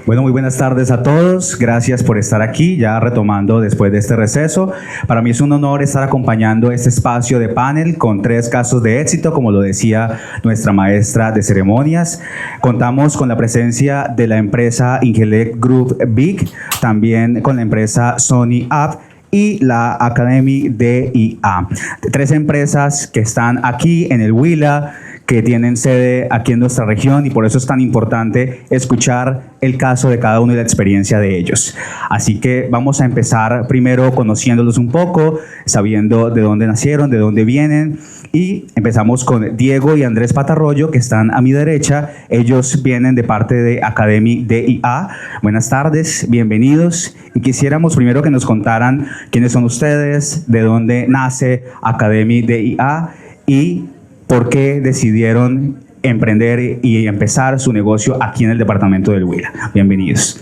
Bueno, muy buenas tardes a todos. Gracias por estar aquí, ya retomando después de este receso. Para mí es un honor estar acompañando este espacio de panel con 3 casos de éxito, como lo decía nuestra maestra de ceremonias. Contamos con la presencia de la empresa Ingelec Group Big, también con la empresa Sony App y la Academy DIA. 3 empresas que están aquí en el Huila, que tienen sede aquí en nuestra región, y por eso es tan importante escuchar el caso de cada uno y la experiencia de ellos. Así que vamos a empezar primero conociéndolos un poco, sabiendo de dónde nacieron, de dónde vienen, y empezamos con Diego y Andrés Patarroyo, que están a mi derecha. Ellos vienen de parte de Academy DIA. Buenas tardes, bienvenidos, y quisiéramos primero que nos contaran quiénes son ustedes, de dónde nace Academy DIA y ¿por qué decidieron emprender y empezar su negocio aquí en el departamento del Huila? Bienvenidos.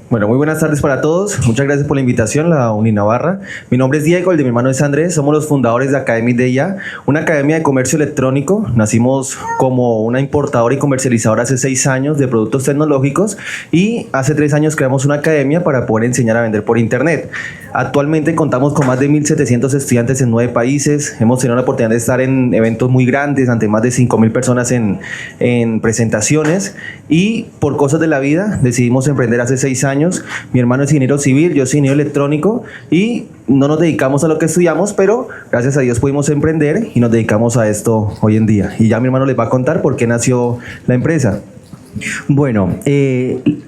Bueno, muy buenas tardes para todos. Muchas gracias por la invitación, la Uninavarra. Mi nombre es Diego, el de mi hermano es Andrés. Somos los fundadores de Academy DIA, una academia de comercio electrónico. Nacimos como una importadora y comercializadora hace 6 años de productos tecnológicos, y hace 3 años creamos una academia para poder enseñar a vender por internet. Actualmente contamos con más de 1.700 estudiantes en 9 países. Hemos tenido la oportunidad de estar en eventos muy grandes, ante más de 5.000 personas en presentaciones, y por cosas de la vida decidimos emprender hace 6 años. Mi hermano es ingeniero civil, yo soy ingeniero electrónico, y no nos dedicamos a lo que estudiamos, pero gracias a Dios pudimos emprender y nos dedicamos a esto hoy en día. Y ya mi hermano les va a contar por qué nació la empresa. Bueno,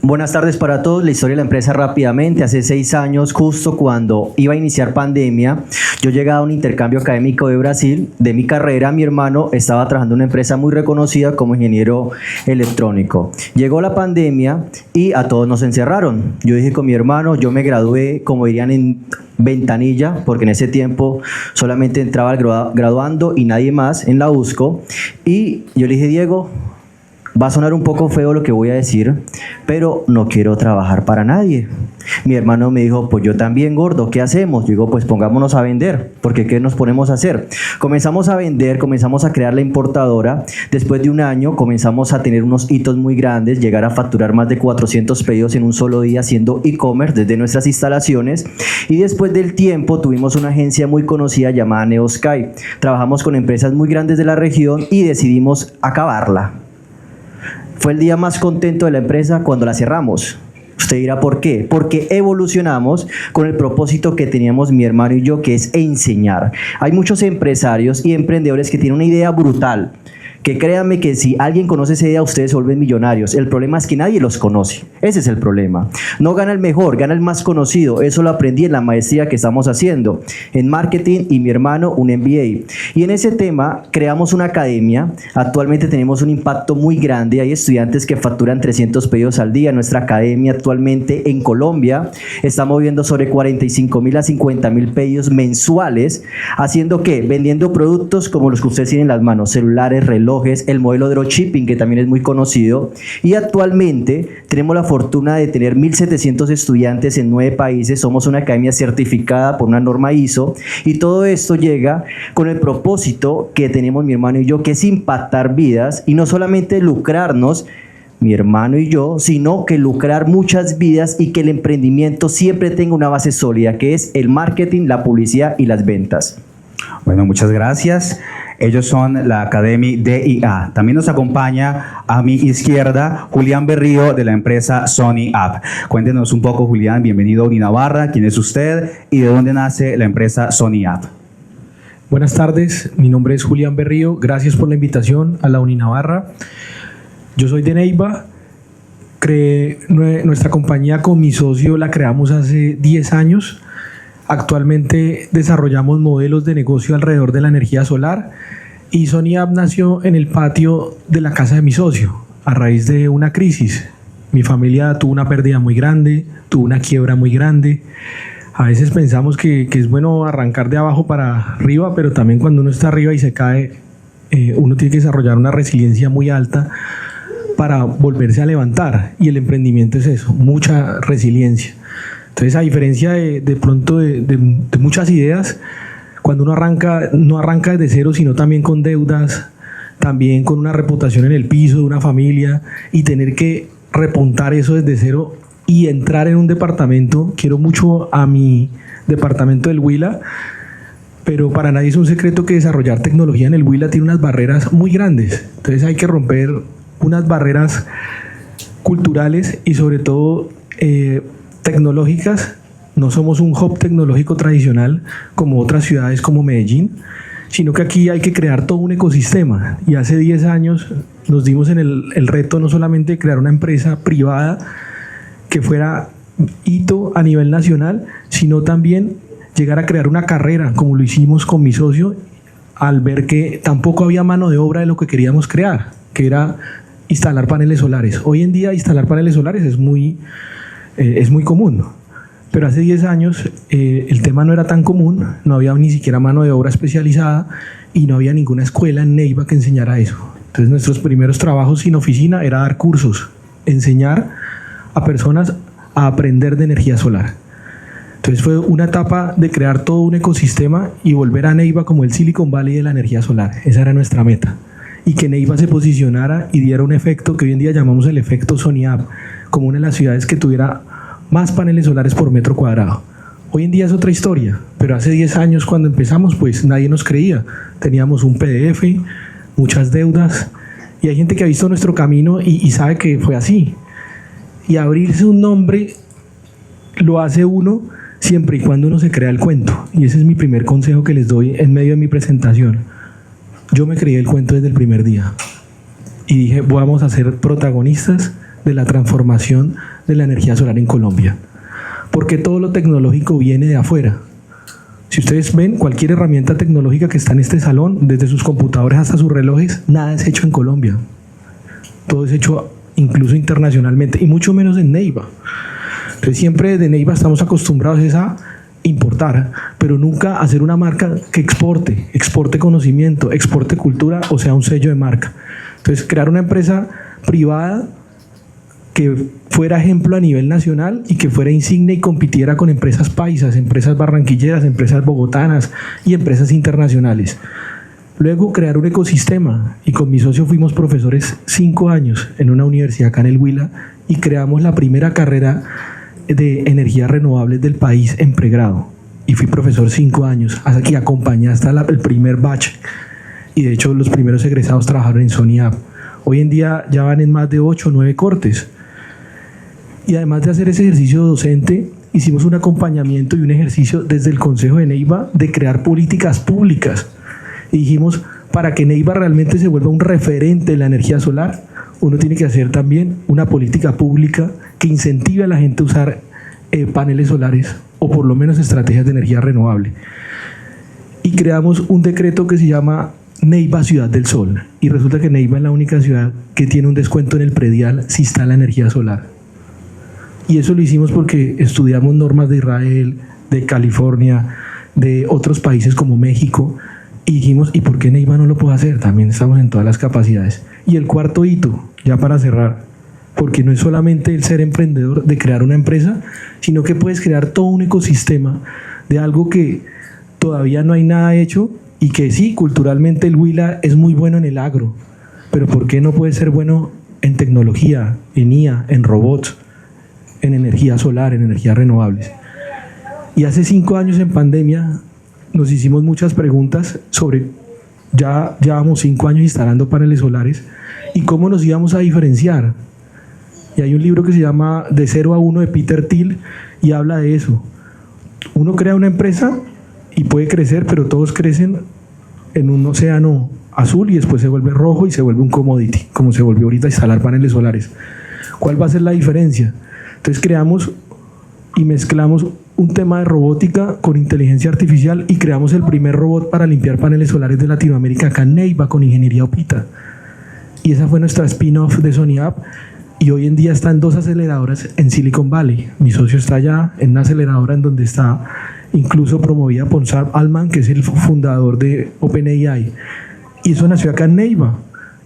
buenas tardes para todos. La historia de la empresa rápidamente. Hace 6 años, justo cuando iba a iniciar pandemia, yo llegaba a un intercambio académico de Brasil. De mi carrera, mi hermano estaba trabajando en una empresa muy reconocida como ingeniero electrónico. Llegó la pandemia y a todos nos encerraron. Yo dije con mi hermano, yo me gradué, como dirían, en ventanilla, porque en ese tiempo solamente entraba el graduando y nadie más en la USCO. Y yo le dije, Diego, va a sonar un poco feo lo que voy a decir, pero no quiero trabajar para nadie. Mi hermano me dijo, pues yo también, gordo, ¿qué hacemos? Yo digo, pues pongámonos a vender, porque ¿qué nos ponemos a hacer? Comenzamos a vender, comenzamos a crear la importadora. Después de 1 año comenzamos a tener unos hitos muy grandes, llegar a facturar más de 400 pedidos en un solo día haciendo e-commerce desde nuestras instalaciones. Y después del tiempo tuvimos una agencia muy conocida llamada NeoSky. Trabajamos con empresas muy grandes de la región y decidimos acabarla. Fue el día más contento de la empresa cuando la cerramos. Usted dirá, ¿por qué? Porque evolucionamos con el propósito que teníamos mi hermano y yo, que es enseñar. Hay muchos empresarios y emprendedores que tienen una idea brutal, que créanme que si alguien conoce esa idea, ustedes se vuelven millonarios. El problema es que nadie los conoce. Ese es el problema. No gana el mejor, gana el más conocido. Eso lo aprendí en la maestría que estamos haciendo en marketing, y mi hermano un MBA. Y en ese tema creamos una academia. Actualmente tenemos un impacto muy grande. Hay estudiantes que facturan 300 pedidos al día. Nuestra academia actualmente en Colombia está moviendo sobre 45.000 a 50.000 pedidos mensuales. ¿Haciendo qué? Vendiendo productos como los que ustedes tienen en las manos, celulares, relojes, el modelo dropshipping, que también es muy conocido. Y actualmente tenemos la fortuna de tener 1.700 estudiantes en 9 países. Somos una academia certificada por una norma ISO, y todo esto llega con el propósito que tenemos mi hermano y yo, que es impactar vidas, y no solamente lucrarnos mi hermano y yo, sino que lucrar muchas vidas, y que el emprendimiento siempre tenga una base sólida, que es el marketing, la publicidad y las ventas. Bueno, muchas gracias. Ellos son la Academy DIA. También nos acompaña a mi izquierda Julián Berrío, de la empresa Sony App. Cuéntenos un poco, Julián, bienvenido a Uninavarra. ¿Quién es usted y de dónde nace la empresa Sony App? Buenas tardes, mi nombre es Julián Berrío. Gracias por la invitación a la Uninavarra. Yo soy de Neiva. Creé nuestra compañía con mi socio, la creamos hace 10 años. Actualmente desarrollamos modelos de negocio alrededor de la energía solar, y Sony App nació en el patio de la casa de mi socio a raíz de una crisis. Mi familia tuvo una pérdida muy grande, tuvo una quiebra muy grande. A veces pensamos que es bueno arrancar de abajo para arriba, pero también cuando uno está arriba y se cae, uno tiene que desarrollar una resiliencia muy alta para volverse a levantar, y el emprendimiento es eso, mucha resiliencia. Entonces, a diferencia de pronto de muchas ideas, cuando uno arranca, no arranca desde cero, sino también con deudas, también con una reputación en el piso de una familia, y tener que repuntar eso desde cero y entrar en un departamento. Quiero mucho a mi departamento del Huila, pero para nadie es un secreto que desarrollar tecnología en el Huila tiene unas barreras muy grandes. Entonces hay que romper unas barreras culturales y sobre todo tecnológicas. No somos un hub tecnológico tradicional como otras ciudades como Medellín, sino que aquí hay que crear todo un ecosistema. Y hace 10 años nos dimos en el reto no solamente de crear una empresa privada que fuera hito a nivel nacional, sino también llegar a crear una carrera, como lo hicimos con mi socio, al ver que tampoco había mano de obra de lo que queríamos crear, que era instalar paneles solares. Hoy en día instalar paneles solares es muy común, pero hace 10 años el tema no era tan común, no había ni siquiera mano de obra especializada y no había ninguna escuela en Neiva que enseñara eso. Entonces nuestros primeros trabajos sin oficina era dar cursos, enseñar a personas a aprender de energía solar. Entonces fue una etapa de crear todo un ecosistema y volver a Neiva como el Silicon Valley de la energía solar. Esa era nuestra meta. Y que Neiva se posicionara y diera un efecto que hoy en día llamamos el efecto Soniap, como una de las ciudades que tuviera más paneles solares por metro cuadrado. Hoy en día es otra historia, pero hace 10 años cuando empezamos pues nadie nos creía. Teníamos un PDF, muchas deudas, y hay gente que ha visto nuestro camino y sabe que fue así. Y abrirse un nombre lo hace uno siempre y cuando uno se crea el cuento. Y ese es mi primer consejo que les doy en medio de mi presentación. Yo me creí el cuento desde el primer día y dije, vamos a ser protagonistas de la transformación de la energía solar en Colombia, porque todo lo tecnológico viene de afuera. Si ustedes ven cualquier herramienta tecnológica que está en este salón, desde sus computadores hasta sus relojes, nada es hecho en Colombia. Todo es hecho incluso internacionalmente y mucho menos en Neiva. Entonces siempre de Neiva estamos acostumbrados a importar, pero nunca hacer una marca que exporte conocimiento, exporte cultura, o sea, un sello de marca. Entonces crear una empresa privada que fuera ejemplo a nivel nacional y que fuera insignia y compitiera con empresas paisas, empresas barranquilleras, empresas bogotanas y empresas internacionales. Luego crear un ecosistema, y con mi socio fuimos profesores 5 años en una universidad acá en el Huila y creamos la primera carrera de energías renovables del país en pregrado, y fui profesor 5 años, hasta que acompañé hasta el primer batch, y de hecho los primeros egresados trabajaron en Soniap. Hoy en día ya van en más de 8 o 9 cortes, y además de hacer ese ejercicio docente, hicimos un acompañamiento y un ejercicio desde el Consejo de Neiva de crear políticas públicas. Y dijimos, para que Neiva realmente se vuelva un referente de la energía solar, uno tiene que hacer también una política pública que incentive a la gente a usar paneles solares o por lo menos estrategias de energía renovable. Y creamos un decreto que se llama Neiva Ciudad del Sol. Y resulta que Neiva es la única ciudad que tiene un descuento en el predial si instala energía solar. Y eso lo hicimos porque estudiamos normas de Israel, de California, de otros países como México, y dijimos, ¿y por qué Neiva no lo puede hacer? También estamos en todas las capacidades. Y el cuarto hito, ya para cerrar, porque no es solamente el ser emprendedor de crear una empresa, sino que puedes crear todo un ecosistema de algo que todavía no hay nada hecho, y que sí, culturalmente el Huila es muy bueno en el agro, pero ¿por qué no puede ser bueno en tecnología, en IA, en robots, en energía solar, en energías renovables? Y hace 5 años en pandemia nos hicimos muchas preguntas sobre, ya llevamos 5 años instalando paneles solares, y cómo nos íbamos a diferenciar. Y hay un libro que se llama De 0 a 1 de Peter Thiel, y habla de eso. Uno crea una empresa y puede crecer, pero todos crecen en un océano azul y después se vuelve rojo y se vuelve un commodity, como se volvió ahorita instalar paneles solares. ¿Cuál va a ser la diferencia? Entonces creamos y mezclamos un tema de robótica con inteligencia artificial y creamos el primer robot para limpiar paneles solares de Latinoamérica acá en Neiva con ingeniería OPITA. Y esa fue nuestra spin-off de Soniap, y hoy en día está en 2 aceleradoras en Silicon Valley. Mi socio está allá en una aceleradora en donde está incluso promovida por Sam Altman, que es el fundador de OpenAI. Y eso nació acá en Neiva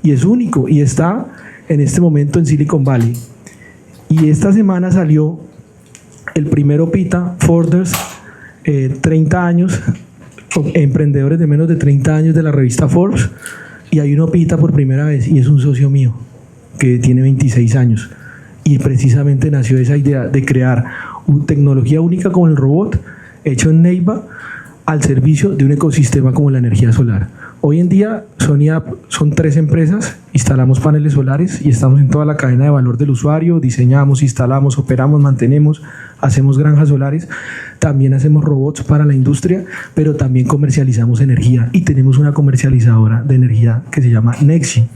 y es único, y está en este momento en Silicon Valley. Y esta semana salió el primer OPITA Founders 30 años, emprendedores de menos de 30 años de la revista Forbes, y hay un OPITA por primera vez y es un socio mío que tiene 26 años. y precisamente nació esa idea de crear una tecnología única como el robot, hecho en Neiva, al servicio de un ecosistema como la energía solar. Hoy en día, SonyApp son 3 empresas, instalamos paneles solares y estamos en toda la cadena de valor del usuario, diseñamos, instalamos, operamos, mantenemos, hacemos granjas solares, también hacemos robots para la industria, pero también comercializamos energía y tenemos una comercializadora de energía que se llama Nexi.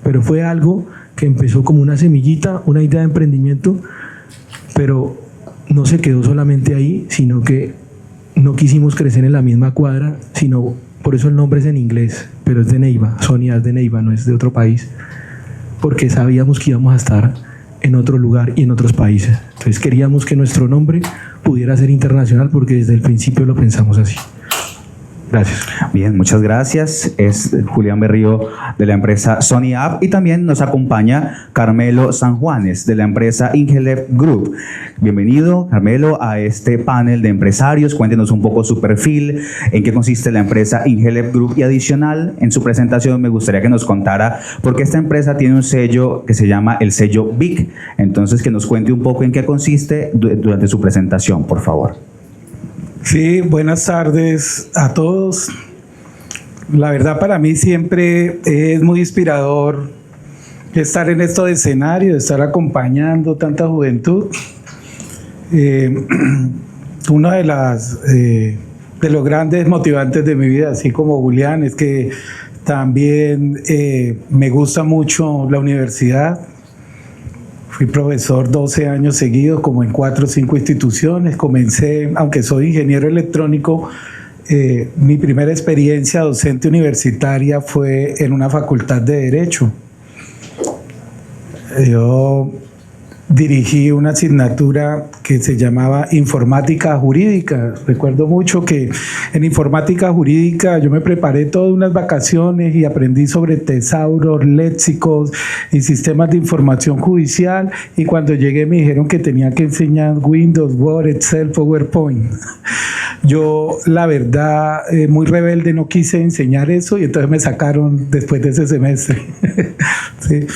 Pero fue algo que empezó como una semillita, una idea de emprendimiento, pero no se quedó solamente ahí, sino que no quisimos crecer en la misma cuadra, sino por eso el nombre es en inglés, pero es de Neiva, Sonia es de Neiva, no es de otro país, porque sabíamos que íbamos a estar en otro lugar y en otros países. Entonces queríamos que nuestro nombre pudiera ser internacional porque desde el principio lo pensamos así. Gracias. Bien, muchas gracias. Es Julián Berrío de la empresa SonyApp y también nos acompaña Carmelo Sanjuanes de la empresa Ingelep Group. Bienvenido, Carmelo, a este panel de empresarios. Cuéntenos un poco su perfil, en qué consiste la empresa Ingelep Group y adicional, en su presentación me gustaría que nos contara por qué esta empresa tiene un sello que se llama el sello BIC. Entonces, que nos cuente un poco en qué consiste durante su presentación, por favor. Sí, buenas tardes a todos. La verdad para mí siempre es muy inspirador estar en este escenario, estar acompañando tanta juventud. Uno de los grandes motivantes de mi vida, así como Julián, es que también me gusta mucho la universidad. Fui profesor 12 años seguidos, como en 4 o 5 instituciones. Comencé, aunque soy ingeniero electrónico, mi primera experiencia docente universitaria fue en una facultad de Derecho. Yo dirigí una asignatura que se llamaba Informática Jurídica. Recuerdo mucho que en Informática Jurídica yo me preparé todas unas vacaciones y aprendí sobre tesauros, léxicos y sistemas de información judicial, y cuando llegué me dijeron que tenía que enseñar Windows, Word, Excel, PowerPoint. Yo, la verdad, muy rebelde, no quise enseñar eso y entonces me sacaron después de ese semestre. Sí.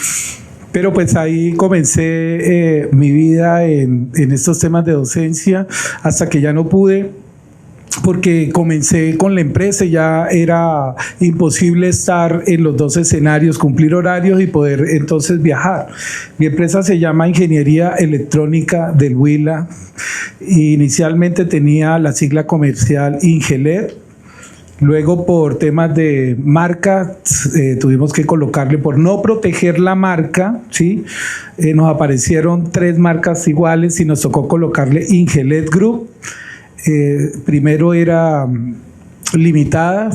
Pero pues ahí comencé mi vida en estos temas de docencia hasta que ya no pude, porque comencé con la empresa y ya era imposible estar en los 2 escenarios, cumplir horarios y poder entonces viajar. Mi empresa se llama Ingeniería Electrónica del Huila. Inicialmente tenía la sigla comercial Ingelep. Luego, por temas de marca, tuvimos que colocarle, por no proteger la marca, ¿sí? Nos aparecieron 3 marcas iguales y nos tocó colocarle Ingelep Group. Primero era limitada,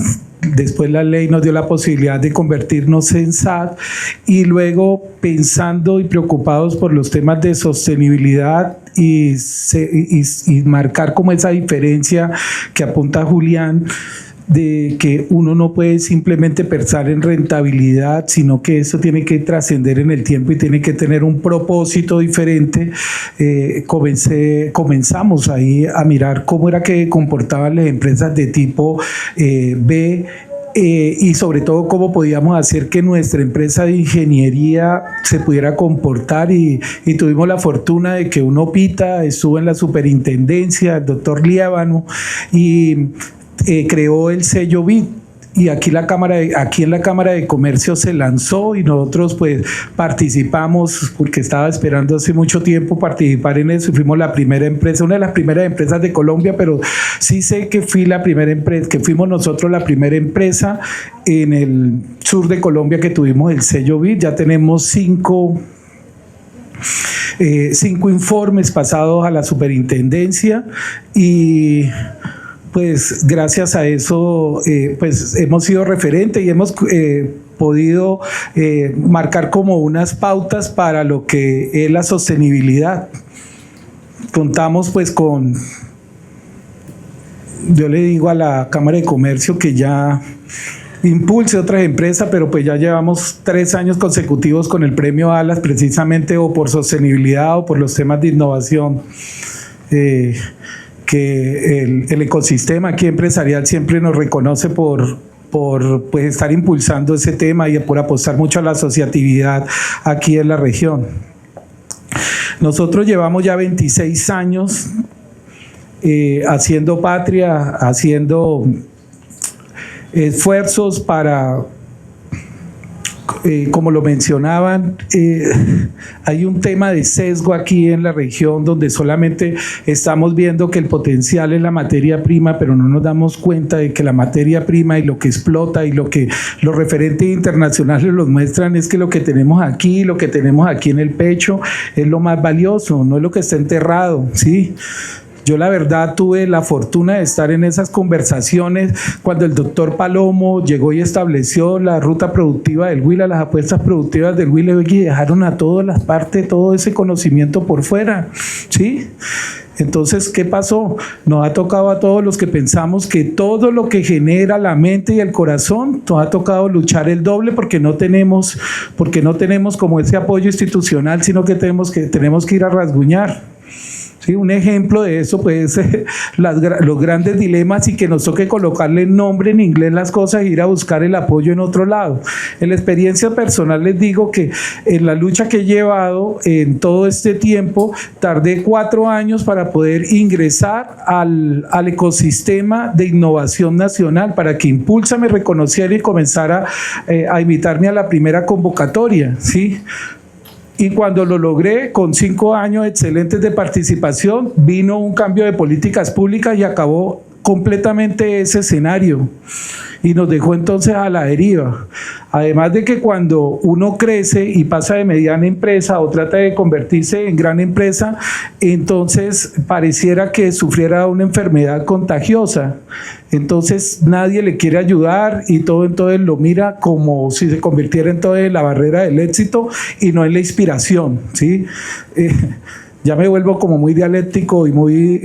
después la ley nos dio la posibilidad de convertirnos en SAT, y luego, pensando y preocupados por los temas de sostenibilidad y marcar como esa diferencia que apunta Julián, de que uno no puede simplemente pensar en rentabilidad, sino que eso tiene que trascender en el tiempo y tiene que tener un propósito diferente. Comenzamos ahí a mirar cómo era que comportaban las empresas de tipo B, y sobre todo cómo podíamos hacer que nuestra empresa de ingeniería se pudiera comportar, y tuvimos la fortuna de que un OPITA estuvo en la superintendencia, el doctor Líbano, y creó el sello BIC, y aquí en la Cámara de Comercio se lanzó y nosotros pues participamos, porque estaba esperando hace mucho tiempo participar en eso, y fuimos la primera empresa, una de las primeras empresas de Colombia, pero sí sé que fuimos nosotros la primera empresa en el sur de Colombia que tuvimos el sello BIC. Ya tenemos 5 informes pasados a la superintendencia, y pues gracias a eso pues hemos sido referentes y hemos podido marcar como unas pautas para lo que es la sostenibilidad. Contamos pues con, yo le digo a la Cámara de Comercio que ya impulse otras empresas, pero pues ya llevamos 3 años consecutivos con el premio ALAS, precisamente o por sostenibilidad o por los temas de innovación. Que el ecosistema aquí empresarial siempre nos reconoce por pues estar impulsando ese tema y por apostar mucho a la asociatividad aquí en la región. Nosotros llevamos ya 26 años haciendo patria, haciendo esfuerzos para, como lo mencionaban, hay un tema de sesgo aquí en la región donde solamente estamos viendo que el potencial es la materia prima, pero no nos damos cuenta de que la materia prima y lo que explota y lo que los referentes internacionales nos muestran es que lo que tenemos aquí en el pecho es lo más valioso, no es lo que está enterrado, ¿sí? Yo la verdad tuve la fortuna de estar en esas conversaciones cuando el doctor Palomo llegó y estableció la ruta productiva del Huila, las apuestas productivas del Huila, y dejaron a todas las partes todo ese conocimiento por fuera, ¿sí? Entonces, ¿qué pasó? Nos ha tocado a todos los que pensamos que todo lo que genera la mente y el corazón, nos ha tocado luchar el doble porque no tenemos como ese apoyo institucional, sino que tenemos que ir a rasguñar. Sí, un ejemplo de eso puede ser los grandes dilemas y que nos toque colocarle nombre en inglés las cosas e ir a buscar el apoyo en otro lado. En la experiencia personal les digo que en la lucha que he llevado en todo este tiempo, tardé 4 años para poder ingresar al ecosistema de innovación nacional para que Impulsa me reconociera y comenzara a invitarme a la primera convocatoria, ¿sí? Y cuando lo logré, con 5 años excelentes de participación, vino un cambio de políticas públicas y acabó completamente ese escenario y nos dejó entonces a la deriva. Además de que cuando uno crece y pasa de mediana empresa o trata de convertirse en gran empresa, entonces pareciera que sufriera una enfermedad contagiosa. Entonces nadie le quiere ayudar y todo entonces lo mira como si se convirtiera entonces en la barrera del éxito y no en la inspiración, ¿sí? Ya me vuelvo como muy dialéctico y muy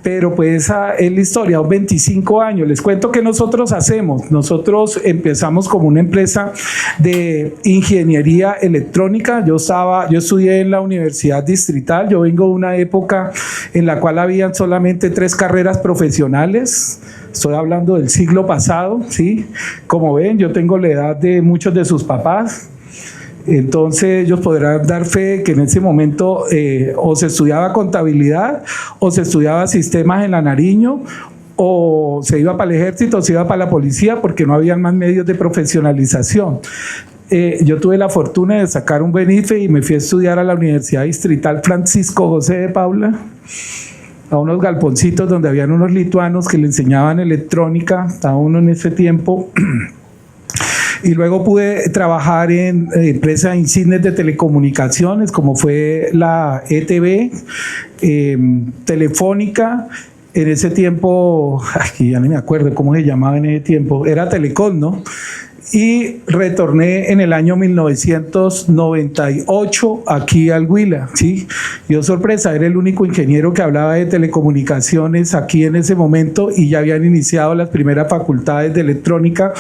pero pues esa es la historia, 25 años. Les cuento que nosotros hacemos. Nosotros empezamos como una empresa de ingeniería electrónica. Yo estudié en la Universidad Distrital. Yo vengo de una época en la cual habían solamente 3 carreras profesionales. Estoy hablando del siglo pasado, ¿sí? Como ven, yo tengo la edad de muchos de sus papás. Entonces ellos podrán dar fe que en ese momento o se estudiaba contabilidad o se estudiaba sistemas en la Nariño o se iba para el ejército o se iba para la policía porque no habían más medios de profesionalización. Yo tuve la fortuna de sacar un buen IFE y me fui a estudiar a la Universidad Distrital Francisco José de Paula, a unos galponcitos donde habían unos lituanos que le enseñaban electrónica a uno en ese tiempo. Y luego pude trabajar en empresas insignes de telecomunicaciones, como fue la ETV, Telefónica. En ese tiempo, aquí ya no me acuerdo cómo se llamaba en ese tiempo, era Telecom, ¿no? Y retorné en el año 1998 aquí al Huila, ¿sí? Yo, sorpresa, era el único ingeniero que hablaba de telecomunicaciones aquí en ese momento y ya habían iniciado las primeras facultades de electrónica.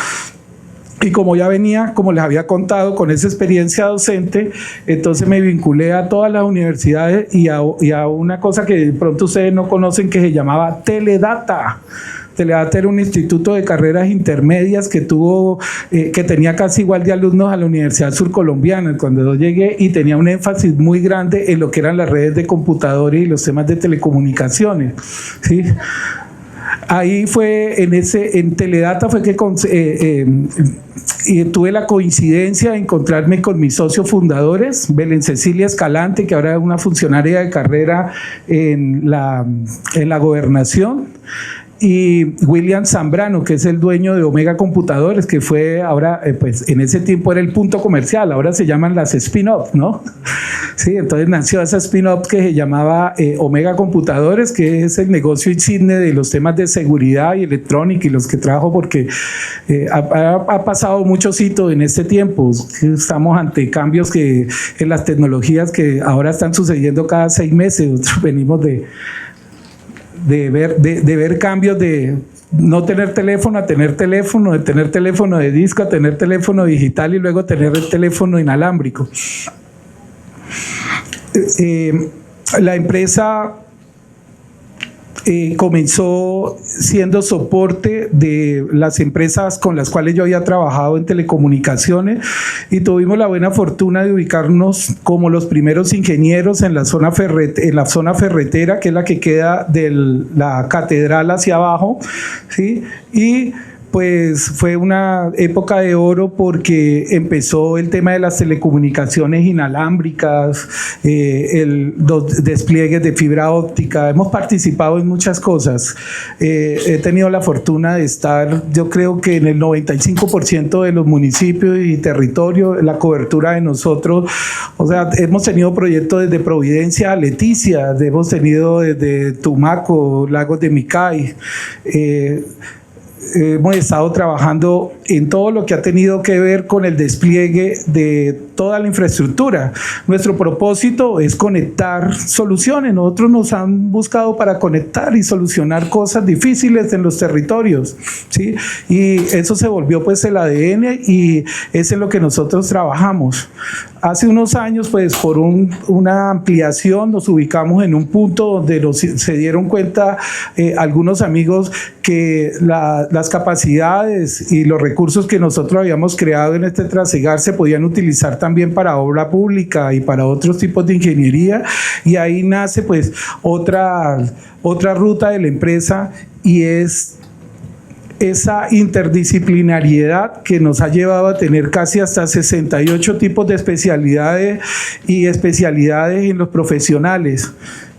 Y como ya venía, como les había contado, con esa experiencia docente, entonces me vinculé a todas las universidades y a una cosa que de pronto ustedes no conocen, que se llamaba Teledata. Teledata era un instituto de carreras intermedias que tenía casi igual de alumnos a la Universidad Surcolombiana cuando yo llegué, y tenía un énfasis muy grande en lo que eran las redes de computadores y los temas de telecomunicaciones, ¿sí? Ahí fue, en Teledata fue que tuve la coincidencia de encontrarme con mis socios fundadores, Belén Cecilia Escalante, que ahora es una funcionaria de carrera en la gobernación, y William Zambrano, que es el dueño de Omega Computadores, que fue ahora, pues en ese tiempo era el Punto Comercial, ahora se llaman las spin-off, ¿no? Sí, entonces nació esa spin-off que se llamaba Omega Computadores, que es el negocio insigne de los temas de seguridad y electrónica y los que trabajo, porque ha pasado muchos hitos en este tiempo. Estamos ante cambios en las tecnologías que ahora están sucediendo cada 6 meses. Nosotros venimos de ver cambios de no tener teléfono a tener teléfono, de tener teléfono de disco a tener teléfono digital y luego tener el teléfono inalámbrico. La empresa comenzó siendo soporte de las empresas con las cuales yo había trabajado en telecomunicaciones y tuvimos la buena fortuna de ubicarnos como los primeros ingenieros en la zona ferretera, que es la que queda de la catedral hacia abajo, ¿sí? Y pues fue una época de oro porque empezó el tema de las telecomunicaciones inalámbricas, los despliegues de fibra óptica. Hemos participado en muchas cosas. He tenido la fortuna de estar, yo creo que en el 95% de los municipios y territorios, la cobertura de nosotros, o sea, hemos tenido proyectos desde Providencia a Leticia, hemos tenido desde Tumaco, Lagos de Micay, hemos estado trabajando en todo lo que ha tenido que ver con el despliegue de toda la infraestructura. Nuestro propósito es conectar soluciones. Nosotros nos han buscado para conectar y solucionar cosas difíciles en los territorios, ¿sí? Y eso se volvió pues el ADN y es en lo que nosotros trabajamos. Hace unos años, pues por una ampliación, nos ubicamos en un punto donde se dieron cuenta algunos amigos que las capacidades y los recursos que nosotros habíamos creado en este trasegar se podían utilizar también para obra pública y para otros tipos de ingeniería, y ahí nace pues otra ruta de la empresa, y es esa interdisciplinariedad que nos ha llevado a tener casi hasta 68 tipos de especialidades y especialidades en los profesionales.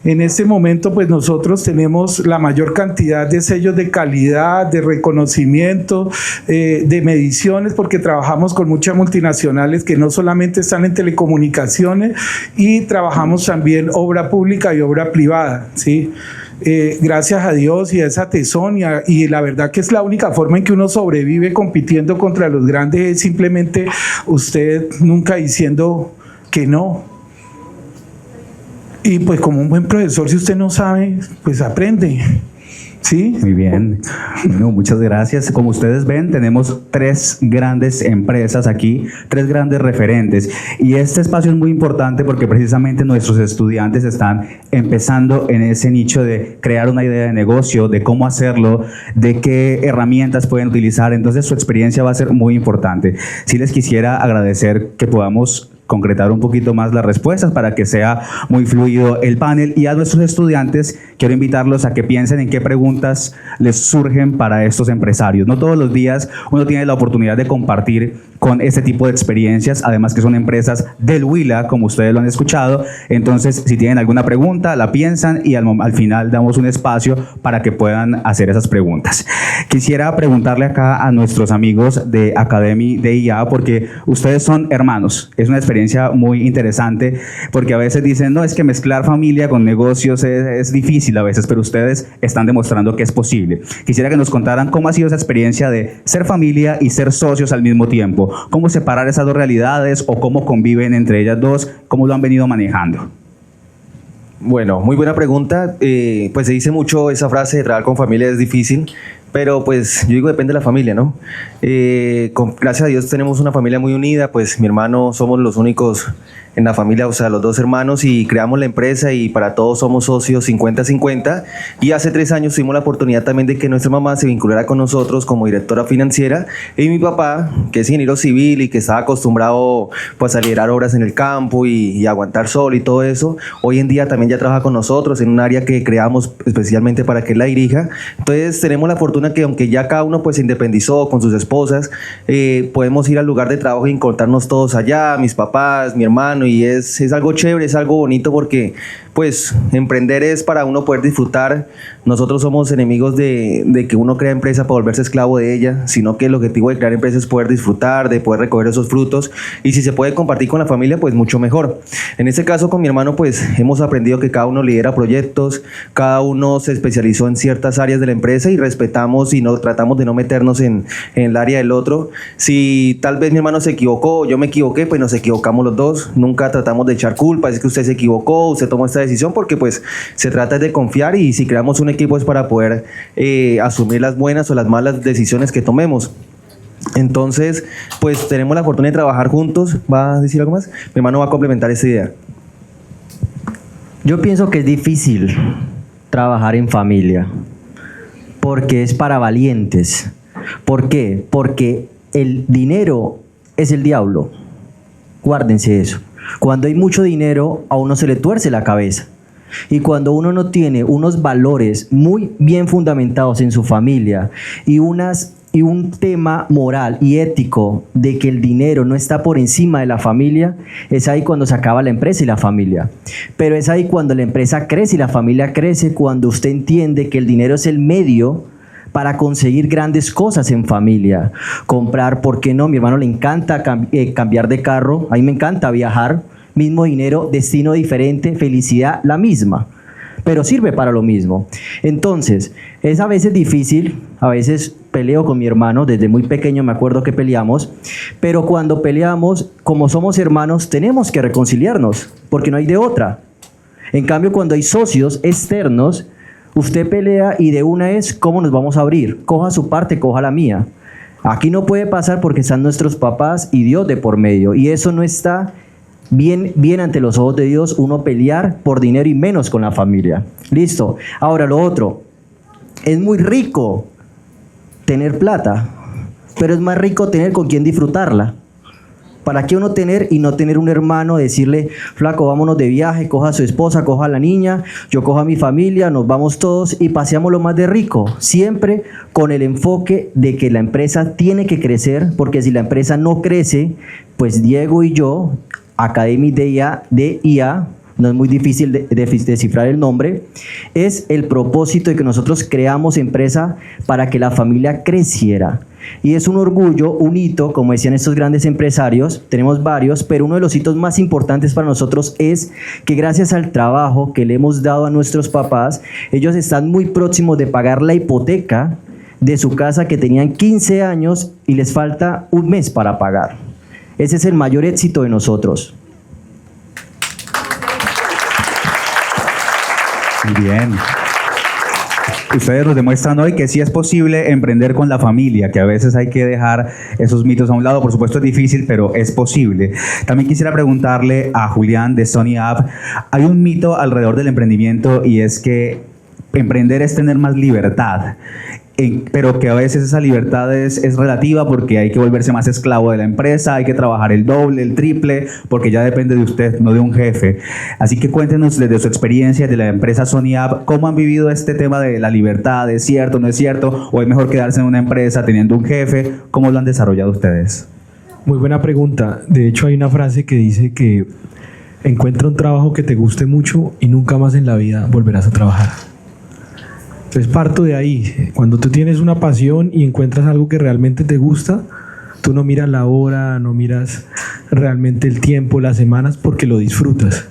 En este momento, pues nosotros tenemos la mayor cantidad de sellos de calidad, de reconocimiento, de mediciones, porque trabajamos con muchas multinacionales que no solamente están en telecomunicaciones, y trabajamos también obra pública y obra privada, ¿sí? Gracias a Dios y a esa tesón, y la verdad que es la única forma en que uno sobrevive compitiendo contra los grandes, es simplemente usted nunca diciendo que no. Y pues como un buen profesor, si usted no sabe, pues aprende. ¿Sí? Muy bien. Bueno, muchas gracias. Como ustedes ven, tenemos 3 grandes empresas aquí, 3 grandes referentes. Y este espacio es muy importante porque precisamente nuestros estudiantes están empezando en ese nicho de crear una idea de negocio, de cómo hacerlo, de qué herramientas pueden utilizar. Entonces su experiencia va a ser muy importante. Sí les quisiera agradecer que podamos concretar un poquito más las respuestas para que sea muy fluido el panel, y a nuestros estudiantes quiero invitarlos a que piensen en qué preguntas les surgen para estos empresarios. No todos los días uno tiene la oportunidad de compartir con este tipo de experiencias, además que son empresas del Huila, como ustedes lo han escuchado. Entonces, si tienen alguna pregunta, la piensan y al final damos un espacio para que puedan hacer esas preguntas. Quisiera preguntarle acá a nuestros amigos de Academy DIA, porque ustedes son hermanos. Es una experiencia muy interesante, porque a veces dicen, no, es que mezclar familia con negocios es difícil a veces, pero ustedes están demostrando que es posible. Quisiera que nos contaran cómo ha sido esa experiencia de ser familia y ser socios al mismo tiempo. ¿Cómo separar esas dos realidades o cómo conviven entre ellas dos? ¿Cómo lo han venido manejando? Bueno, muy buena pregunta. Pues se dice mucho esa frase de trabajar con familia es difícil, pero pues yo digo depende de la familia, ¿no? Gracias a Dios tenemos una familia muy unida, pues mi hermano somos los únicos en la familia, o sea, los 2 hermanos, y creamos la empresa y para todos somos socios 50-50, y hace 3 años tuvimos la oportunidad también de que nuestra mamá se vinculara con nosotros como directora financiera, y mi papá, que es ingeniero civil y que estaba acostumbrado pues a liderar obras en el campo y aguantar sol y todo eso, hoy en día también ya trabaja con nosotros en un área que creamos especialmente para que él la dirija. Entonces tenemos la fortuna que aunque ya cada uno pues se independizó con sus esposas, podemos ir al lugar de trabajo y encontrarnos todos allá, mis papás, mi hermano, y es algo chévere, es algo bonito, porque pues emprender es para uno poder disfrutar. Nosotros somos enemigos de que uno crea empresa para volverse esclavo de ella, sino que el objetivo de crear empresa es poder disfrutar, de poder recoger esos frutos, y si se puede compartir con la familia, pues mucho mejor. En este caso con mi hermano, pues hemos aprendido que cada uno lidera proyectos, cada uno se especializó en ciertas áreas de la empresa y respetamos y no tratamos de no meternos en el área del otro. Si tal vez mi hermano se equivocó, yo me equivoqué, pues nos equivocamos los dos, nunca tratamos de echar culpa, es que usted se equivocó, usted tomó esta decisión, porque pues se trata de confiar, y si creamos un equipo es para poder asumir las buenas o las malas decisiones que tomemos. Entonces, pues tenemos la fortuna de trabajar juntos. ¿Va a decir algo más? Mi hermano va a complementar esa idea. Yo pienso que es difícil, trabajar en familia, porque es para valientes. ¿Por qué? Porque el dinero es el diablo. Guárdense eso. Cuando hay mucho dinero, a uno se le tuerce la cabeza. Y cuando uno no tiene unos valores muy bien fundamentados en su familia y un tema moral y ético de que el dinero no está por encima de la familia, es ahí cuando se acaba la empresa y la familia. Pero es ahí cuando la empresa crece y la familia crece, cuando usted entiende que el dinero es el medio para conseguir grandes cosas en familia. Comprar, ¿por qué no? Mi hermano le encanta cambiar de carro, a mí me encanta viajar, mismo dinero, destino diferente, felicidad la misma, pero sirve para lo mismo. Entonces, es a veces difícil, a veces peleo con mi hermano, desde muy pequeño me acuerdo que peleamos, pero cuando peleamos, como somos hermanos, tenemos que reconciliarnos, porque no hay de otra. En cambio, cuando hay socios externos, usted pelea y de una es cómo nos vamos a abrir, coja su parte, coja la mía. Aquí no puede pasar porque están nuestros papás y Dios de por medio, y eso no está bien ante los ojos de Dios, uno pelear por dinero y menos con la familia. Listo. Ahora lo otro, es muy rico tener plata, pero es más rico tener con quien disfrutarla. ¿Para qué uno tener y no tener un hermano, decirle, flaco, vámonos de viaje, coja a su esposa, coja a la niña, yo cojo a mi familia, nos vamos todos y paseamos lo más de rico? Siempre con el enfoque de que la empresa tiene que crecer, porque si la empresa no crece, pues Diego y yo, Academy de IA, no es muy difícil de descifrar el nombre, es el propósito de que nosotros creamos empresa para que la familia creciera. Y es un orgullo, un hito, como decían estos grandes empresarios, tenemos varios, pero uno de los hitos más importantes para nosotros es que gracias al trabajo que le hemos dado a nuestros papás, ellos están muy próximos de pagar la hipoteca de su casa que tenían 15 años y les falta un mes para pagar. Ese es el mayor éxito de nosotros. Muy bien. Ustedes nos demuestran hoy que sí es posible emprender con la familia, que a veces hay que dejar esos mitos a un lado. Por supuesto es difícil, pero es posible. También quisiera preguntarle a Julián de Sony App, hay un mito alrededor del emprendimiento y es que emprender es tener más libertad. Pero que a veces esa libertad es relativa porque hay que volverse más esclavo de la empresa, hay que trabajar el doble, el triple, porque ya depende de usted, no de un jefe. Así que cuéntenos desde su experiencia de la empresa Sony App, ¿cómo han vivido este tema de la libertad? ¿Es cierto, no es cierto? ¿O es mejor quedarse en una empresa teniendo un jefe? ¿Cómo lo han desarrollado ustedes? Muy buena pregunta. De hecho, hay una frase que dice que encuentra un trabajo que te guste mucho y nunca más en la vida volverás a trabajar. Entonces parto de ahí. Cuando tú tienes una pasión y encuentras algo que realmente te gusta, tú no miras la hora, no miras realmente el tiempo, las semanas, porque lo disfrutas.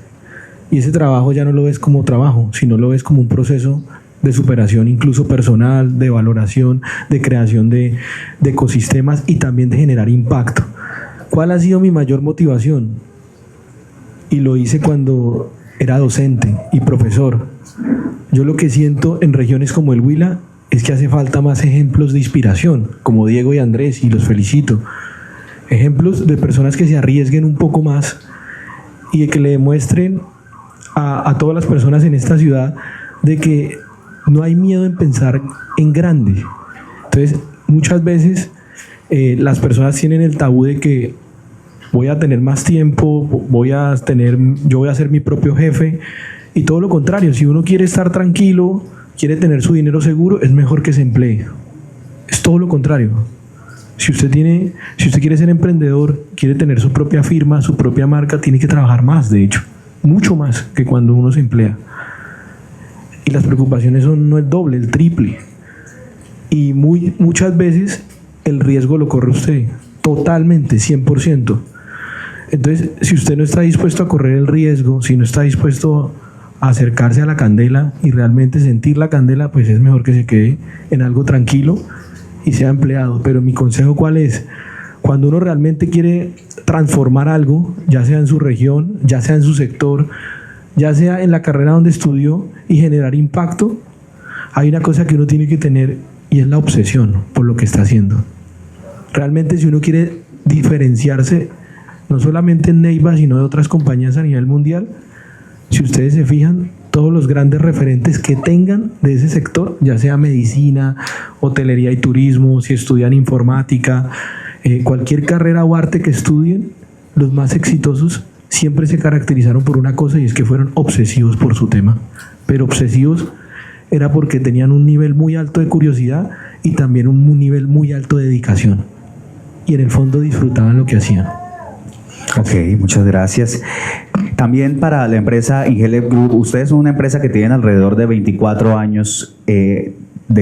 Y ese trabajo ya no lo ves como trabajo, sino lo ves como un proceso de superación, incluso personal, de valoración, de creación de ecosistemas y también de generar impacto. ¿Cuál ha sido mi mayor motivación? Y lo hice cuando era docente y profesor. Yo lo que siento en regiones como el Huila es que hace falta más ejemplos de inspiración, como Diego y Andrés, y los felicito. Ejemplos de personas que se arriesguen un poco más y de que le demuestren a todas las personas en esta ciudad de que no hay miedo en pensar en grande. Entonces, muchas veces las personas tienen el tabú de que voy a tener más tiempo, yo voy a ser mi propio jefe. Y todo lo contrario, si uno quiere estar tranquilo, quiere tener su dinero seguro, es mejor que se emplee. Es todo lo contrario. Si usted quiere ser emprendedor, quiere tener su propia firma, su propia marca, tiene que trabajar más, de hecho, mucho más que cuando uno se emplea. Y las preocupaciones son no el doble, el triple. Y muchas veces el riesgo lo corre usted, totalmente, 100%. Entonces, si usted no está dispuesto a correr el riesgo, si no está dispuesto a acercarse a la candela y realmente sentir la candela, pues es mejor que se quede en algo tranquilo y sea empleado. Pero mi consejo, ¿cuál es? Cuando uno realmente quiere transformar algo, ya sea en su región, ya sea en su sector, ya sea en la carrera donde estudió, y generar impacto, hay una cosa que uno tiene que tener y es la obsesión por lo que está haciendo. Realmente, si uno quiere diferenciarse no solamente en Neiva, sino de otras compañías a nivel mundial, si ustedes se fijan, todos los grandes referentes que tengan de ese sector, ya sea medicina, hotelería y turismo, si estudian informática, cualquier carrera o arte que estudien, los más exitosos siempre se caracterizaron por una cosa, y es que fueron obsesivos por su tema. Pero obsesivos era porque tenían un nivel muy alto de curiosidad y también un nivel muy alto de dedicación. Y en el fondo disfrutaban lo que hacían. Ok, muchas gracias. También para la empresa Ingelep Group, ustedes son una empresa que tienen alrededor de 24 años de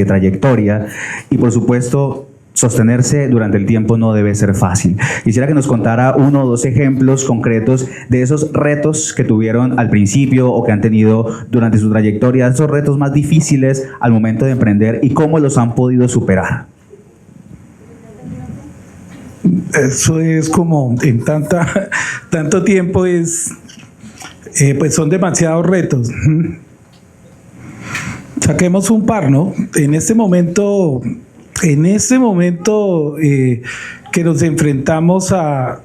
trayectoria, y por supuesto sostenerse durante el tiempo no debe ser fácil. Quisiera que nos contara 1 o 2 ejemplos concretos de esos retos que tuvieron al principio o que han tenido durante su trayectoria, esos retos más difíciles al momento de emprender, y cómo los han podido superar. Eso es como en tanto tiempo pues son demasiados retos. Saquemos un par, ¿no? En este momento que nos enfrentamos a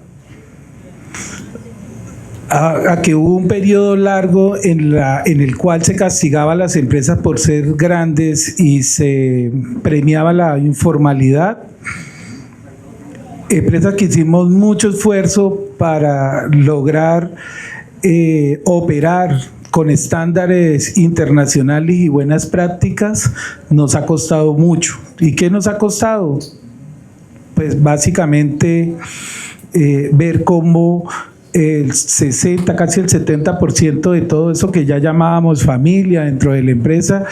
que hubo un periodo largo en el cual se castigaba a las empresas por ser grandes y se premiaba la informalidad. Empresas que hicimos mucho esfuerzo para lograr operar con estándares internacionales y buenas prácticas, nos ha costado mucho. ¿Y qué nos ha costado? Pues básicamente ver cómo el 60, casi el 70% de todo eso que ya llamábamos familia dentro de la empresa,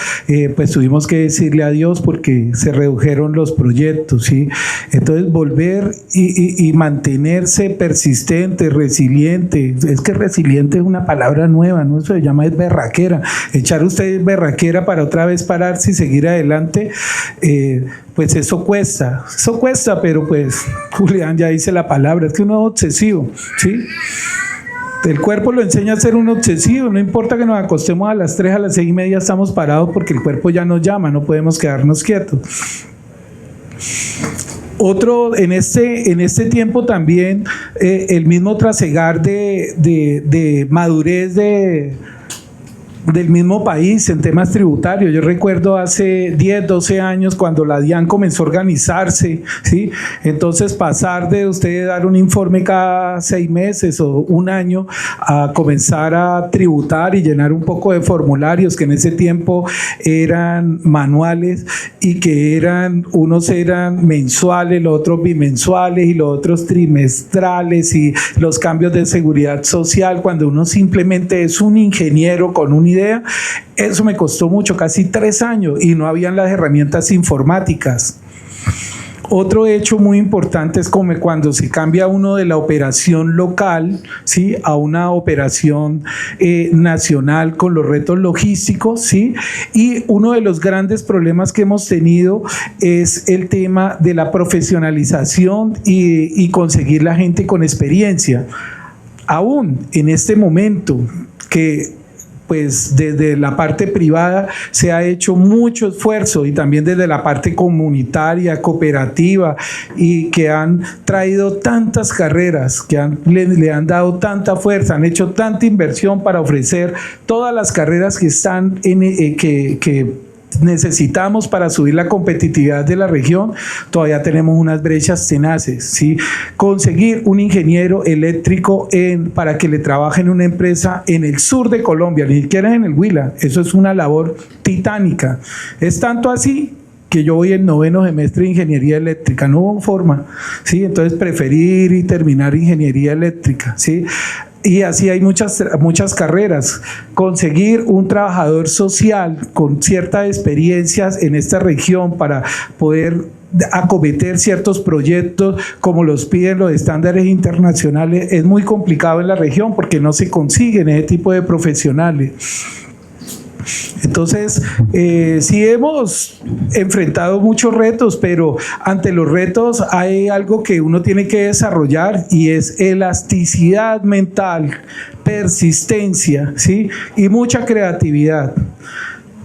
pues tuvimos que decirle adiós porque se redujeron los proyectos, ¿sí? Entonces volver y mantenerse persistente, resiliente. Es que resiliente es una palabra nueva, ¿no? Eso se llama es berraquera. Echar usted berraquera para otra vez pararse y seguir adelante, pues eso cuesta, pero pues Julián ya dice la palabra, es que uno es obsesivo, ¿sí? El cuerpo lo enseña a ser un obsesivo, no importa que nos acostemos a las 3, a las 6:30 estamos parados porque el cuerpo ya nos llama, no podemos quedarnos quietos. Otro, en este tiempo también, el mismo trasegar de madurez del mismo país en temas tributarios. Yo recuerdo hace 10, 12 años cuando la DIAN comenzó a organizarse, ¿sí? Entonces pasar de usted dar un informe cada 6 meses o un año a comenzar a tributar y llenar un poco de formularios que en ese tiempo eran manuales y que unos eran mensuales, los otros bimensuales y los otros trimestrales, y los cambios de seguridad social, cuando uno simplemente es un ingeniero con una idea. Eso me costó mucho, casi 3 años, y no habían las herramientas informáticas. Otro hecho muy importante es como cuando se cambia uno de la operación local, ¿sí?, a una operación nacional con los retos logísticos, ¿sí? Y uno de los grandes problemas que hemos tenido es el tema de la profesionalización y conseguir la gente con experiencia. Aún en este momento que pues desde la parte privada se ha hecho mucho esfuerzo, y también desde la parte comunitaria, cooperativa, y que han traído tantas carreras, que le han dado tanta fuerza, han hecho tanta inversión para ofrecer todas las carreras que están que necesitamos para subir la competitividad de la región. Todavía tenemos unas brechas tenaces, ¿sí? Conseguir un ingeniero eléctrico para que le trabaje en una empresa en el sur de Colombia, ni siquiera en el Huila, eso es una labor titánica. Es tanto así que yo voy en 9º semestre de ingeniería eléctrica, no hubo forma, ¿sí? Entonces preferir y terminar ingeniería eléctrica, ¿sí? Y así hay muchas carreras. Conseguir un trabajador social con ciertas experiencias en esta región para poder acometer ciertos proyectos como los piden los estándares internacionales es muy complicado en la región porque no se consiguen ese tipo de profesionales. Entonces, sí hemos enfrentado muchos retos, pero ante los retos hay algo que uno tiene que desarrollar, y es elasticidad mental, persistencia, ¿sí?, y mucha creatividad.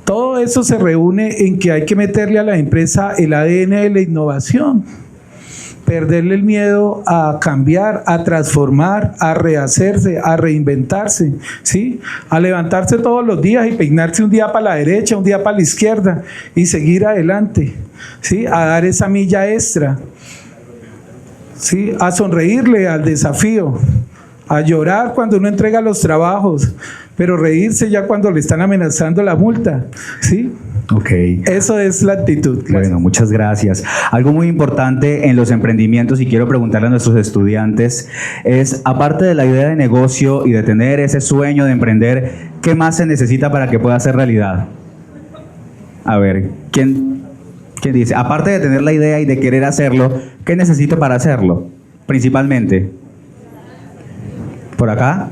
Todo eso se reúne en que hay que meterle a la empresa el ADN de la innovación. perderle el miedo a cambiar, a transformar, a rehacerse, a reinventarse, ¿sí? A levantarse todos los días y peinarse un día para la derecha, un día para la izquierda y seguir adelante, ¿sí? A dar esa milla extra, ¿sí? A sonreírle al desafío, a llorar cuando uno entrega los trabajos, pero reírse ya cuando le están amenazando la multa, ¿sí? Ok. Eso es la actitud. Bueno, muchas gracias. Algo muy importante en los emprendimientos, y quiero preguntarle a nuestros estudiantes, es, aparte de la idea de negocio y de tener ese sueño de emprender, ¿qué más se necesita para que pueda ser realidad? A ver, ¿quién dice? Aparte de tener la idea y de querer hacerlo, ¿qué necesito para hacerlo? Principalmente. ¿Por acá?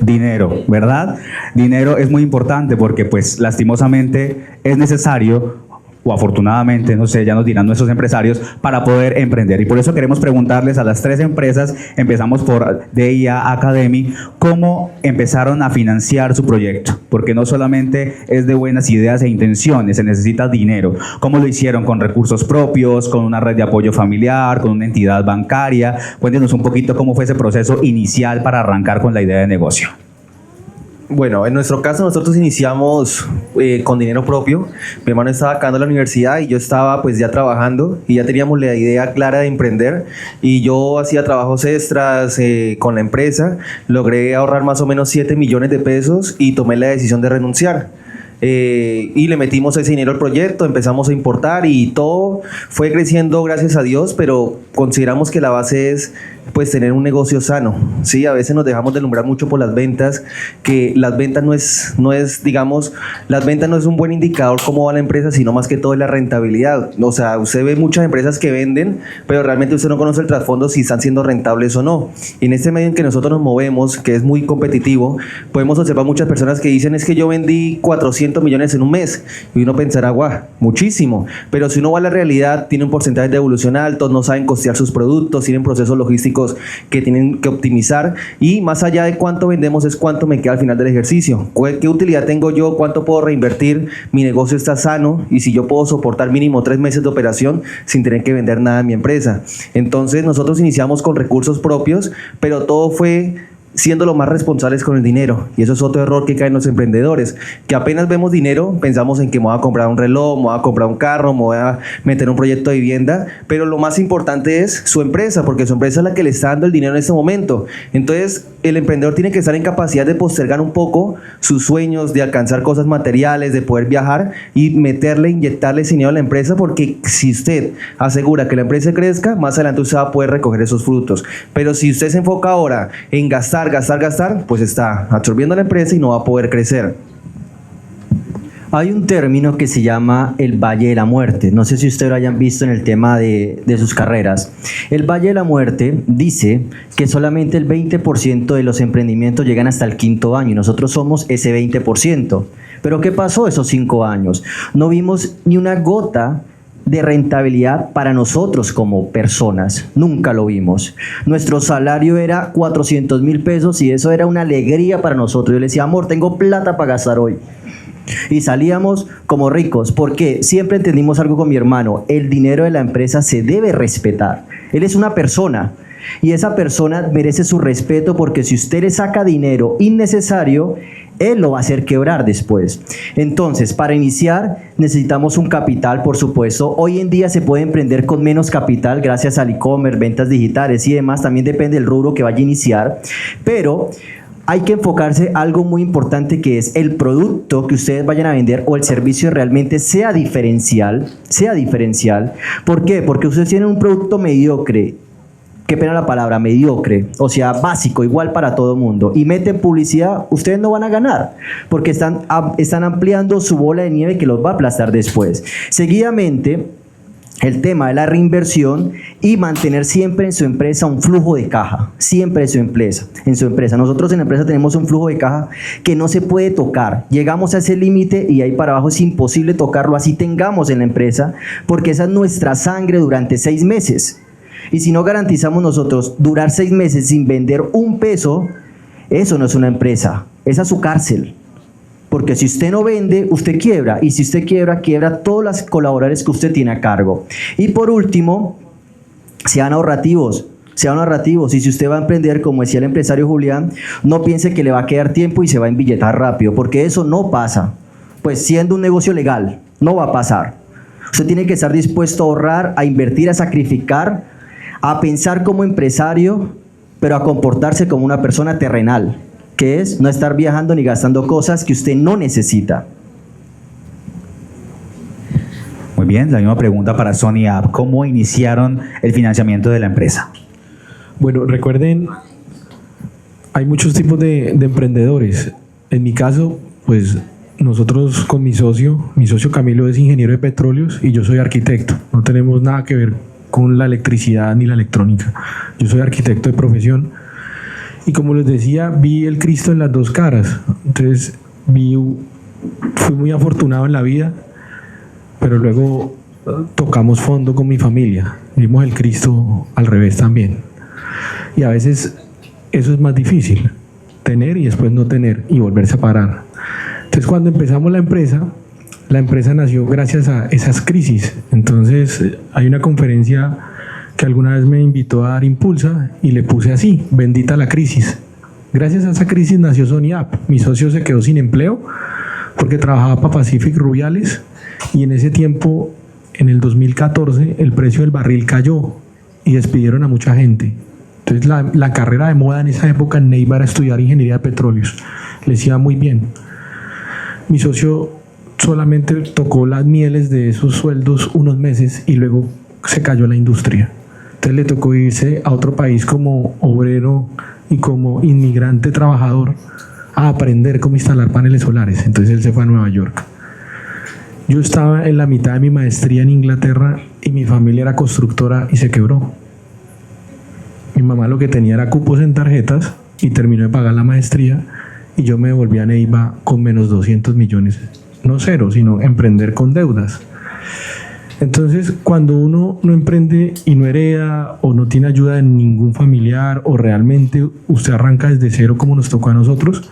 Dinero, ¿verdad? Dinero es muy importante porque, pues, lastimosamente es necesario, o afortunadamente, no sé, ya nos dirán nuestros empresarios, para poder emprender. Y por eso queremos preguntarles a las 3 empresas, empezamos por DIA Academy, ¿cómo empezaron a financiar su proyecto? Porque no solamente es de buenas ideas e intenciones, se necesita dinero. ¿Cómo lo hicieron? ¿Con recursos propios? ¿Con una red de apoyo familiar? ¿Con una entidad bancaria? Cuéntenos un poquito cómo fue ese proceso inicial para arrancar con la idea de negocio. Bueno, en nuestro caso nosotros iniciamos con dinero propio. Mi hermano estaba acabando la universidad y yo estaba pues ya trabajando y ya teníamos la idea clara de emprender, y yo hacía trabajos extras con la empresa. Logré ahorrar más o menos 7 millones de pesos y tomé la decisión de renunciar. Y le metimos ese dinero al proyecto, empezamos a importar y todo fue creciendo, gracias a Dios, pero consideramos que la base es pues tener un negocio sano. Sí, a veces nos dejamos deslumbrar mucho por las ventas, que las ventas no es, digamos, las ventas no es un buen indicador cómo va la empresa, sino más que todo es la rentabilidad. O sea, usted ve muchas empresas que venden, pero realmente usted no conoce el trasfondo si están siendo rentables o no. Y en este medio en que nosotros nos movemos, que es muy competitivo, podemos observar muchas personas que dicen, es que yo vendí 400 millones en un mes, y uno pensará, guau, muchísimo, pero si uno va a la realidad, tiene un porcentaje de devolución alto, no saben costear sus productos, tienen procesos logísticos que tienen que optimizar, y más allá de cuánto vendemos es cuánto me queda al final del ejercicio, qué utilidad tengo yo, cuánto puedo reinvertir, mi negocio está sano, y si yo puedo soportar mínimo 3 meses de operación sin tener que vender nada en mi empresa. Entonces nosotros iniciamos con recursos propios, pero todo fue siendo lo más responsables con el dinero, y eso es otro error que caen los emprendedores, que apenas vemos dinero pensamos en que me voy a comprar un reloj, me voy a comprar un carro, me voy a meter un proyecto de vivienda, pero lo más importante es su empresa, porque su empresa es la que le está dando el dinero en este momento. Entonces el emprendedor tiene que estar en capacidad de postergar un poco sus sueños, de alcanzar cosas materiales, de poder viajar y inyectarle ese dinero a la empresa, porque si usted asegura que la empresa crezca, más adelante usted va a poder recoger esos frutos. Pero si usted se enfoca ahora en gastar, pues está absorbiendo la empresa y no va a poder crecer. Hay un término que se llama el Valle de la Muerte. No sé si ustedes lo hayan visto en el tema de sus carreras. El Valle de la Muerte dice que solamente el 20% de los emprendimientos llegan hasta el 5º año, y nosotros somos ese 20%. ¿Pero qué pasó esos 5 años? No vimos ni una gota de rentabilidad para nosotros como personas, nunca lo vimos. Nuestro salario era 400,000 pesos y eso era una alegría para nosotros. Yo le decía, amor, tengo plata para gastar hoy. Y salíamos como ricos, porque siempre entendimos algo con mi hermano: el dinero de la empresa se debe respetar. Él es una persona y esa persona merece su respeto, porque si usted le saca dinero innecesario, él lo va a hacer quebrar después. Entonces, para iniciar necesitamos un capital, por supuesto. Hoy en día se puede emprender con menos capital gracias al e-commerce, ventas digitales y demás. También depende del rubro que vaya a iniciar, pero hay que enfocarse algo muy importante, que es el producto que ustedes vayan a vender o el servicio realmente sea diferencial. ¿Por qué? Porque ustedes tienen un producto mediocre, qué pena la palabra, mediocre, o sea, básico, igual para todo el mundo, y meten publicidad, ustedes no van a ganar, porque están ampliando su bola de nieve que los va a aplastar después. Seguidamente, el tema de la reinversión y mantener siempre en su empresa un flujo de caja, siempre en su empresa. Nosotros en la empresa tenemos un flujo de caja que no se puede tocar. Llegamos a ese límite y ahí para abajo es imposible tocarlo, así tengamos en la empresa, porque esa es nuestra sangre durante 6 meses. Y si no garantizamos nosotros durar 6 meses sin vender un peso, eso no es una empresa, esa es su cárcel. Porque si usted no vende, usted quiebra. Y si usted quiebra, quiebra todos los colaboradores que usted tiene a cargo. Y por último, Sean ahorrativos. Y si usted va a emprender, como decía el empresario Julián, no piense que le va a quedar tiempo y se va a embilletar rápido, porque eso no pasa. Pues siendo un negocio legal, no va a pasar. Usted tiene que estar dispuesto a ahorrar, a invertir, a sacrificar, a pensar como empresario, pero a comportarse como una persona terrenal, que es no estar viajando ni gastando cosas que usted no necesita. Muy bien, la misma pregunta para Sony App. ¿Cómo iniciaron el financiamiento de la empresa? Bueno, recuerden, hay muchos tipos de emprendedores. En mi caso, pues nosotros con mi socio Camilo es ingeniero de petróleos y yo soy arquitecto. No tenemos nada que ver con la electricidad ni la electrónica. Yo soy arquitecto de profesión y como les decía, vi el Cristo en las dos caras. Entonces fui muy afortunado en la vida, pero luego tocamos fondo con mi familia. Vimos el Cristo al revés también. Y a veces eso es más difícil, tener y después no tener y volverse a parar. Entonces cuando empezamos la empresa nació gracias a esas crisis. Entonces hay una conferencia que alguna vez me invitó a dar Impulsa y le puse así: bendita la crisis. Gracias a esa crisis nació Sony App. Mi socio se quedó sin empleo porque trabajaba para Pacific Rubiales y en ese tiempo, en el 2014, el precio del barril cayó y despidieron a mucha gente. Entonces la carrera de moda en esa época en Neiva era estudiar ingeniería de petróleos. Le decía muy bien. Mi socio solamente tocó las mieles de esos sueldos unos meses y luego se cayó la industria. Entonces le tocó irse a otro país como obrero y como inmigrante trabajador a aprender cómo instalar paneles solares. Entonces él se fue a Nueva York. Yo estaba en la mitad de mi maestría en Inglaterra y mi familia era constructora y se quebró. Mi mamá lo que tenía era cupos en tarjetas y terminó de pagar la maestría y yo me devolví a Neiva con menos 200 millones. No cero, sino emprender con deudas. Entonces, cuando uno no emprende y no hereda o no tiene ayuda de ningún familiar o realmente usted arranca desde cero como nos tocó a nosotros,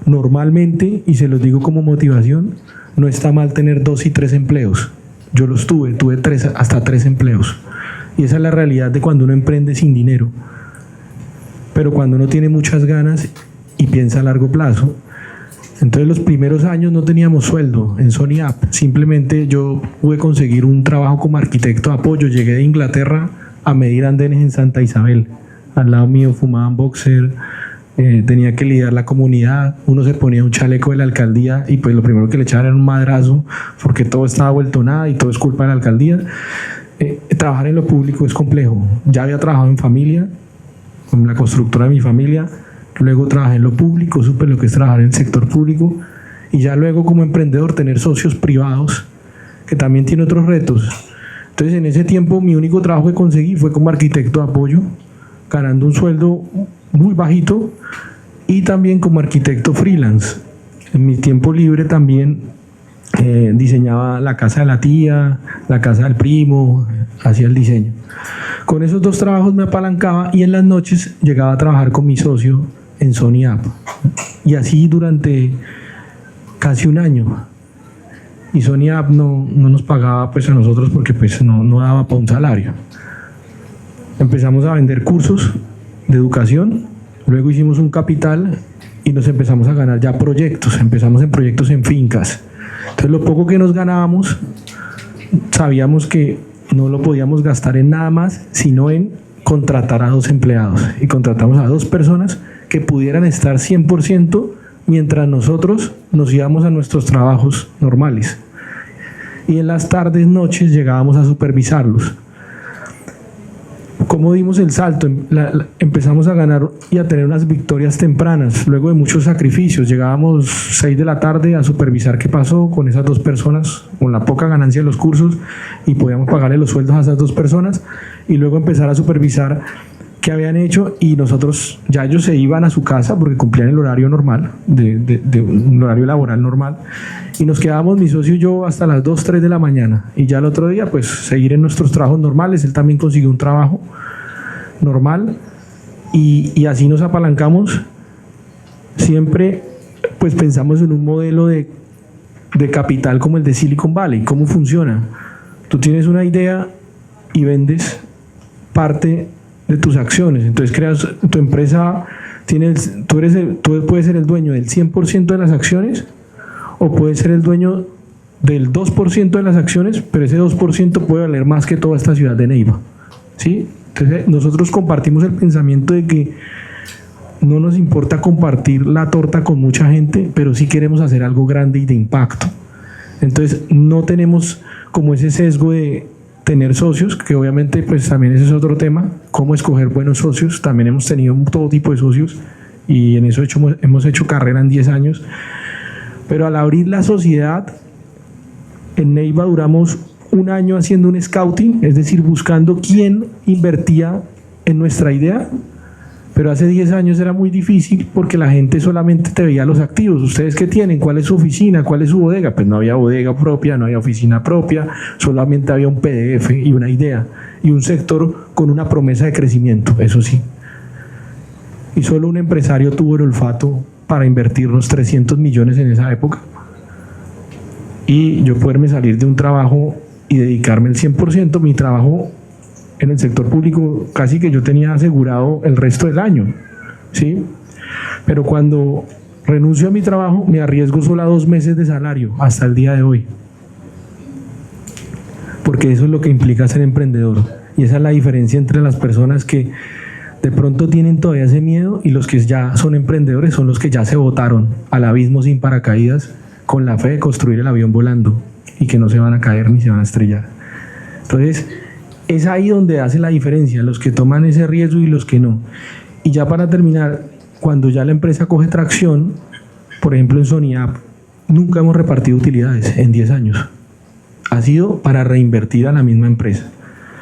normalmente, y se los digo como motivación, no está mal tener 2 y 3 empleos. Yo los tuve hasta 3 empleos. Y esa es la realidad de cuando uno emprende sin dinero. Pero cuando uno tiene muchas ganas y piensa a largo plazo. Entonces los primeros años no teníamos sueldo en Sony App. Simplemente yo pude conseguir un trabajo como arquitecto de apoyo. Llegué de Inglaterra a medir andenes en Santa Isabel. Al lado mío fumaban boxer. Tenía que lidiar la comunidad. Uno se ponía un chaleco de la alcaldía y pues lo primero que le echaban era un madrazo porque todo estaba vuelto nada y todo es culpa de la alcaldía. Trabajar en lo público es complejo. Ya había trabajado en familia, con la constructora de mi familia, luego trabajé en lo público, supe lo que es trabajar en el sector público y ya luego como emprendedor tener socios privados, que también tiene otros retos. Entonces en ese tiempo mi único trabajo que conseguí fue como arquitecto de apoyo, ganando un sueldo muy bajito y también como arquitecto freelance. En mi tiempo libre también diseñaba la casa de la tía, la casa del primo, hacía el diseño. Con esos 2 trabajos me apalancaba y en las noches llegaba a trabajar con mi socio en Sony App. Y así durante casi un año. Y Sony App no nos pagaba pues a nosotros porque pues no daba para un salario. Empezamos a vender cursos de educación, luego hicimos un capital y nos empezamos a ganar ya proyectos. Empezamos en proyectos en fincas. Entonces lo poco que nos ganábamos, sabíamos que no lo podíamos gastar en nada más, sino en contratar a 2 empleados. Y contratamos a 2 personas que pudieran estar 100% mientras nosotros nos íbamos a nuestros trabajos normales. Y en las tardes, noches, llegábamos a supervisarlos. ¿Cómo dimos el salto? Empezamos a ganar y a tener unas victorias tempranas, luego de muchos sacrificios. Llegábamos 6 de la tarde a supervisar qué pasó con esas 2 personas, con la poca ganancia de los cursos, y podíamos pagarle los sueldos a esas 2 personas, y luego empezar a supervisar qué habían hecho, y nosotros, ya ellos se iban a su casa porque cumplían el horario normal, de un horario laboral normal, y nos quedábamos mi socio y yo hasta las 2, 3 de la mañana, y ya el otro día pues seguir en nuestros trabajos normales. Él también consiguió un trabajo normal y así nos apalancamos. Siempre pues pensamos en un modelo de capital como el de Silicon Valley. ¿Cómo funciona? Tú tienes una idea y vendes parte de tus acciones. Entonces creas tu empresa, tú puedes ser el dueño del 100% de las acciones o puedes ser el dueño del 2% de las acciones, pero ese 2% puede valer más que toda esta ciudad de Neiva, ¿sí? Entonces nosotros compartimos el pensamiento de que no nos importa compartir la torta con mucha gente, pero sí queremos hacer algo grande y de impacto. Entonces no tenemos como ese sesgo de tener socios, que obviamente pues también ese es otro tema, cómo escoger buenos socios. También hemos tenido todo tipo de socios y en eso hemos hecho carrera en 10 años, pero al abrir la sociedad en Neiva duramos un año haciendo un scouting, es decir, buscando quién invertía en nuestra idea, pero hace 10 años era muy difícil porque la gente solamente te veía los activos. ¿Ustedes qué tienen? ¿Cuál es su oficina? ¿Cuál es su bodega? Pues no había bodega propia, no había oficina propia, solamente había un PDF y una idea y un sector con una promesa de crecimiento, eso sí. Y solo un empresario tuvo el olfato para invertir los 300 millones en esa época y yo poderme salir de un trabajo y dedicarme el 100%. Mi trabajo en el sector público casi que yo tenía asegurado el resto del año, ¿sí? Pero cuando renuncio a mi trabajo me arriesgo solo a 2 meses de salario hasta el día de hoy, porque eso es lo que implica ser emprendedor, y esa es la diferencia entre las personas que de pronto tienen todavía ese miedo y los que ya son emprendedores son los que ya se botaron al abismo sin paracaídas con la fe de construir el avión volando y que no se van a caer ni se van a estrellar. Entonces es ahí donde hace la diferencia, los que toman ese riesgo y los que no. Y ya para terminar, cuando ya la empresa coge tracción, por ejemplo en Sony App, nunca hemos repartido utilidades en 10 años. Ha sido para reinvertir a la misma empresa.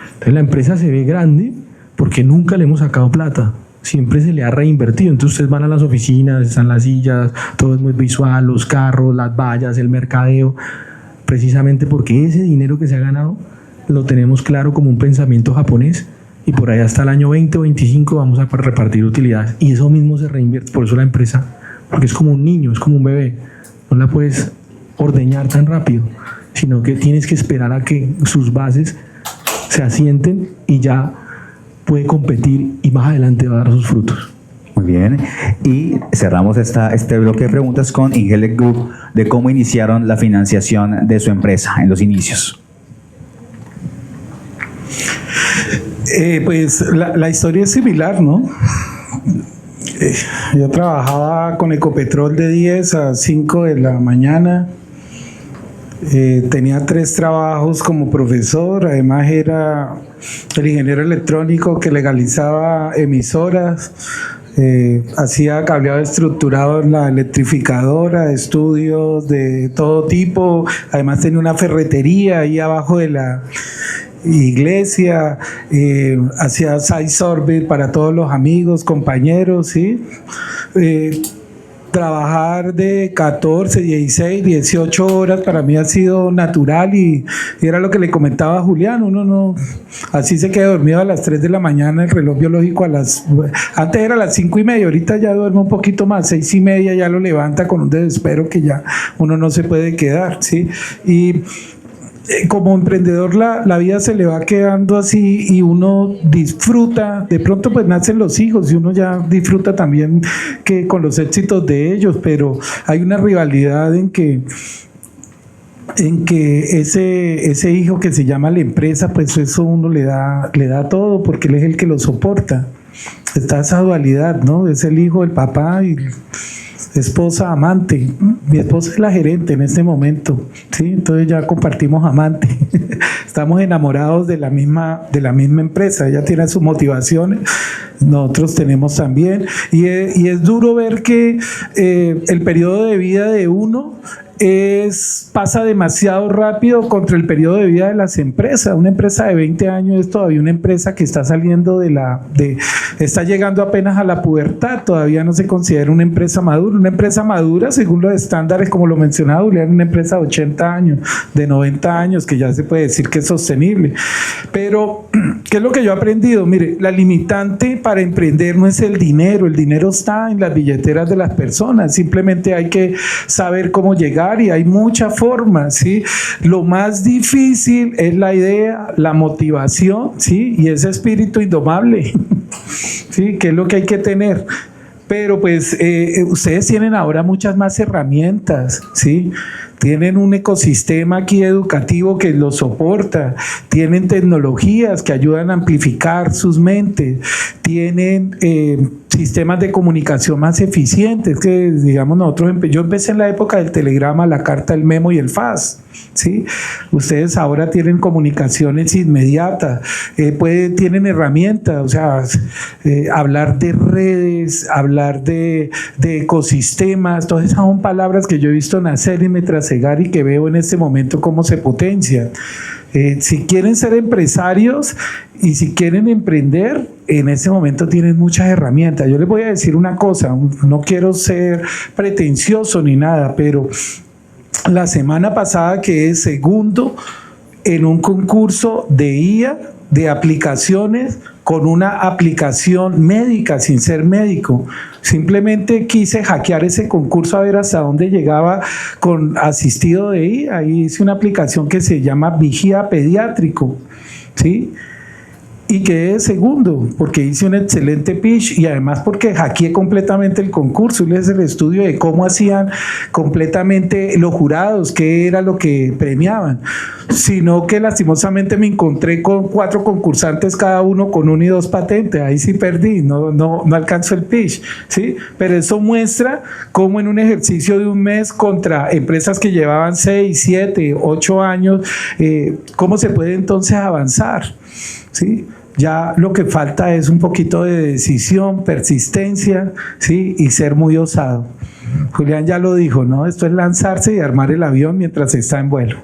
Entonces la empresa se ve grande porque nunca le hemos sacado plata, siempre se le ha reinvertido. Entonces ustedes van a las oficinas, están las sillas, todo es muy visual, los carros, las vallas, el mercadeo, precisamente porque ese dinero que se ha ganado lo tenemos claro como un pensamiento japonés y por ahí hasta el año 20 o 25 vamos a repartir utilidades y eso mismo se reinvierte. Por eso la empresa, porque es como un niño, es como un bebé, no la puedes ordeñar tan rápido, sino que tienes que esperar a que sus bases se asienten y ya puede competir y más adelante va a dar sus frutos. Muy bien, y cerramos este bloque de preguntas con Ingelec Group de cómo iniciaron la financiación de su empresa en los inicios. Pues la historia es similar, ¿no? Yo trabajaba con Ecopetrol de 10 a 5 de la mañana. Tenía 3 trabajos como profesor, además era el ingeniero electrónico que legalizaba emisoras, hacía cableado estructurado en la electrificadora, estudios de todo tipo, además tenía una ferretería ahí abajo de la iglesia, hacía site survey para todos los amigos, compañeros, ¿sí? Trabajar de 14, 16, 18 horas para mí ha sido natural y era lo que le comentaba a Julián, uno no, así se queda dormido a las 3 de la mañana, el reloj biológico antes era a las 5:30, ahorita ya duerme un poquito más, 6:30 ya lo levanta con un desespero que ya uno no se puede quedar, ¿sí? Y como emprendedor la vida se le va quedando así y uno disfruta, de pronto pues nacen los hijos y uno ya disfruta también que con los éxitos de ellos, pero hay una rivalidad en que ese hijo que se llama la empresa, pues eso uno le da todo porque él es el que lo soporta. Está esa dualidad, ¿no? Es el hijo, el papá y esposa, amante. Mi esposa es la gerente en este momento, ¿sí? Entonces ya compartimos amante. Estamos enamorados de la misma empresa. Ella tiene sus motivaciones, nosotros tenemos también. Y es duro ver que el periodo de vida de uno pasa demasiado rápido contra el periodo de vida de las empresas. Una empresa de 20 años es todavía una empresa que está saliendo está llegando apenas a la pubertad, todavía no se considera una empresa madura. Una empresa madura, según los estándares, como lo mencionaba Julián, una empresa de 80 años, de 90 años, que ya se puede decir que es sostenible. Pero, ¿qué es lo que yo he aprendido? Mire, la limitante para emprender no es el dinero está en las billeteras de las personas, simplemente hay que saber cómo llegar y hay muchas formas, ¿sí? Lo más difícil es la idea, la motivación, ¿sí? Y ese espíritu indomable, ¿sí? Que es lo que hay que tener. Pero pues ustedes tienen ahora muchas más herramientas, ¿sí? Tienen un ecosistema aquí educativo que los soporta, tienen tecnologías que ayudan a amplificar sus mentes, tienen sistemas de comunicación más eficientes que, digamos, yo empecé en la época del telegrama, la carta, el memo y el fax, ¿sí? Ustedes ahora tienen comunicaciones inmediatas, tienen herramientas, o sea, hablar de redes, hablar de ecosistemas, todas esas son palabras que yo he visto nacer y me trasegar y que veo en este momento cómo se potencian. Si quieren ser empresarios y si quieren emprender, en este momento tienen muchas herramientas. Yo les voy a decir una cosa, no quiero ser pretencioso ni nada, pero la semana pasada quedé segundo en un concurso de IA, de aplicaciones, con una aplicación médica, sin ser médico. Simplemente quise hackear ese concurso a ver hasta dónde llegaba con asistido de IA. Ahí hice una aplicación que se llama Vigía Pediátrico, ¿sí? Y quedé segundo porque hice un excelente pitch y además porque hackeé completamente el concurso. Hice el estudio de cómo hacían completamente los jurados, qué era lo que premiaban. Sino que lastimosamente me encontré con 4 concursantes, cada uno con 1 y 2 patentes. Ahí sí perdí, no alcanzó el pitch, ¿sí? Pero eso muestra cómo en un ejercicio de un mes contra empresas que llevaban 6, 7, 8 años, cómo se puede entonces avanzar, ¿sí? Ya lo que falta es un poquito de decisión, persistencia, ¿sí? Y ser muy osado. Julián ya lo dijo, ¿no? Esto es lanzarse y armar el avión mientras está en vuelo.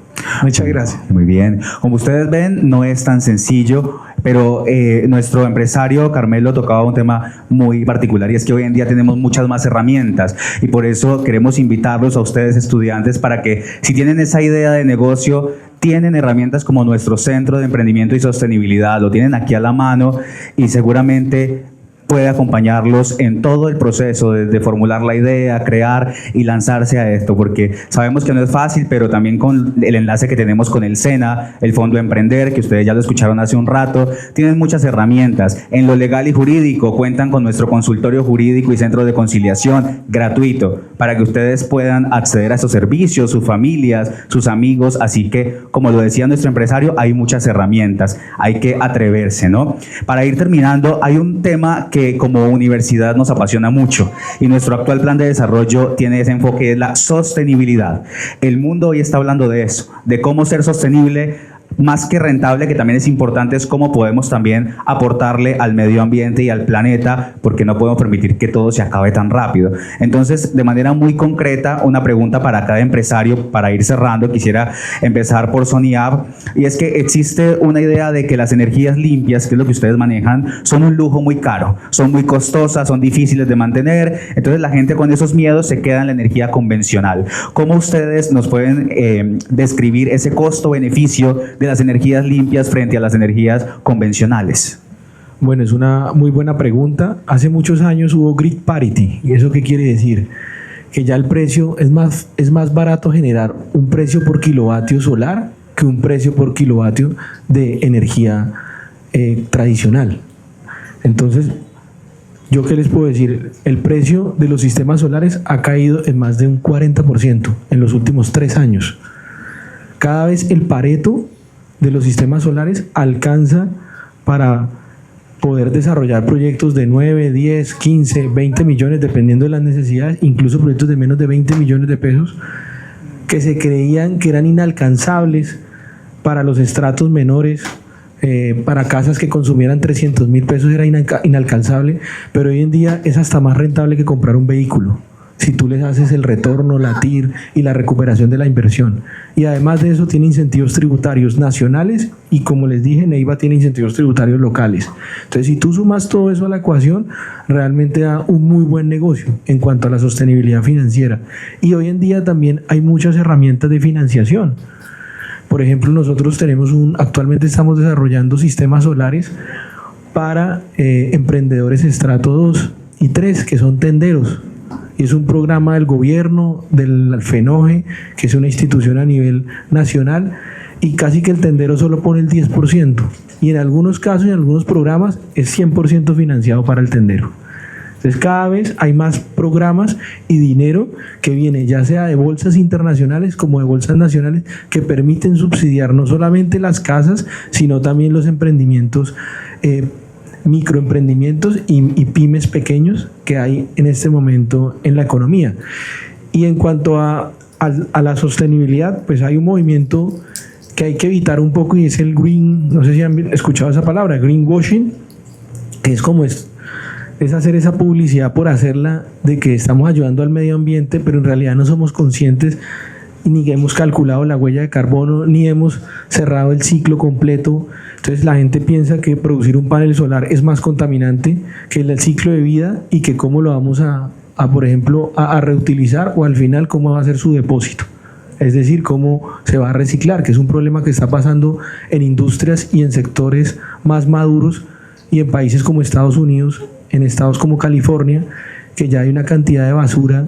Muchas gracias. Muy bien. Como ustedes ven, no es tan sencillo, pero nuestro empresario Carmelo tocaba un tema muy particular y es que hoy en día tenemos muchas más herramientas y por eso queremos invitarlos a ustedes, estudiantes, para que si tienen esa idea de negocio, tienen herramientas como nuestro Centro de Emprendimiento y Sostenibilidad, lo tienen aquí a la mano y seguramente puede acompañarlos en todo el proceso de formular la idea, crear y lanzarse a esto, porque sabemos que no es fácil, pero también con el enlace que tenemos con el SENA, el Fondo Emprender, que ustedes ya lo escucharon hace un rato, tienen muchas herramientas. En lo legal y jurídico cuentan con nuestro consultorio jurídico y centro de conciliación gratuito para que ustedes puedan acceder a esos servicios, sus familias, sus amigos, así que, como lo decía nuestro empresario, hay muchas herramientas, hay que atreverse, ¿no? Para ir terminando, hay un tema que como universidad nos apasiona mucho y nuestro actual plan de desarrollo tiene ese enfoque de la sostenibilidad. El mundo hoy está hablando de eso, de cómo ser sostenible, más que rentable, que también es importante, es cómo podemos también aportarle al medio ambiente y al planeta, porque no podemos permitir que todo se acabe tan rápido. Entonces, de manera muy concreta, una pregunta para cada empresario, para ir cerrando, quisiera empezar por Soniab, y es que existe una idea de que las energías limpias, que es lo que ustedes manejan, son un lujo muy caro, son muy costosas, son difíciles de mantener, entonces la gente con esos miedos se queda en la energía convencional. ¿Cómo ustedes nos pueden describir ese costo-beneficio de las energías limpias frente a las energías convencionales? Bueno, es una muy buena pregunta. Hace muchos años hubo grid parity. ¿Y eso qué quiere decir? Que ya el precio es más barato generar un precio por kilovatio solar que un precio por kilovatio de energía tradicional. Entonces, ¿yo qué les puedo decir? El precio de los sistemas solares ha caído en más de un 40% en los últimos 3 años. Cada vez el Pareto de los sistemas solares alcanza para poder desarrollar proyectos de 9, 10, 15, 20 millones, dependiendo de las necesidades, incluso proyectos de menos de 20 millones de pesos, que se creían que eran inalcanzables para los estratos menores, para casas que consumieran 300.000 pesos era inalcanzable, pero hoy en día es hasta más rentable que comprar un vehículo, si tú les haces el retorno, la TIR y la recuperación de la inversión. Y además de eso tiene incentivos tributarios nacionales y, como les dije, Neiva tiene incentivos tributarios locales. Entonces, si tú sumas todo eso a la ecuación, realmente da un muy buen negocio en cuanto a la sostenibilidad financiera. Y hoy en día también hay muchas herramientas de financiación. Por ejemplo, nosotros actualmente estamos desarrollando sistemas solares para emprendedores estrato 2 y 3, que son tenderos. Y es un programa del gobierno, del FENOGE, que es una institución a nivel nacional, y casi que el tendero solo pone el 10%. Y en algunos casos, en algunos programas, es 100% financiado para el tendero. Entonces cada vez hay más programas y dinero que viene ya sea de bolsas internacionales como de bolsas nacionales que permiten subsidiar no solamente las casas, sino también los emprendimientos, microemprendimientos y pymes pequeños que hay en este momento en la economía. Y en cuanto a la sostenibilidad, pues hay un movimiento que hay que evitar un poco y es el green, no sé si han escuchado esa palabra, greenwashing, que es como es hacer esa publicidad por hacerla de que estamos ayudando al medio ambiente, pero en realidad no somos conscientes ni hemos calculado la huella de carbono, ni hemos cerrado el ciclo completo. Entonces la gente piensa que producir un panel solar es más contaminante que el ciclo de vida y que cómo lo vamos por ejemplo, a reutilizar o al final cómo va a ser su depósito. Es decir, cómo se va a reciclar, que es un problema que está pasando en industrias y en sectores más maduros y en países como Estados Unidos, en estados como California, que ya hay una cantidad de basura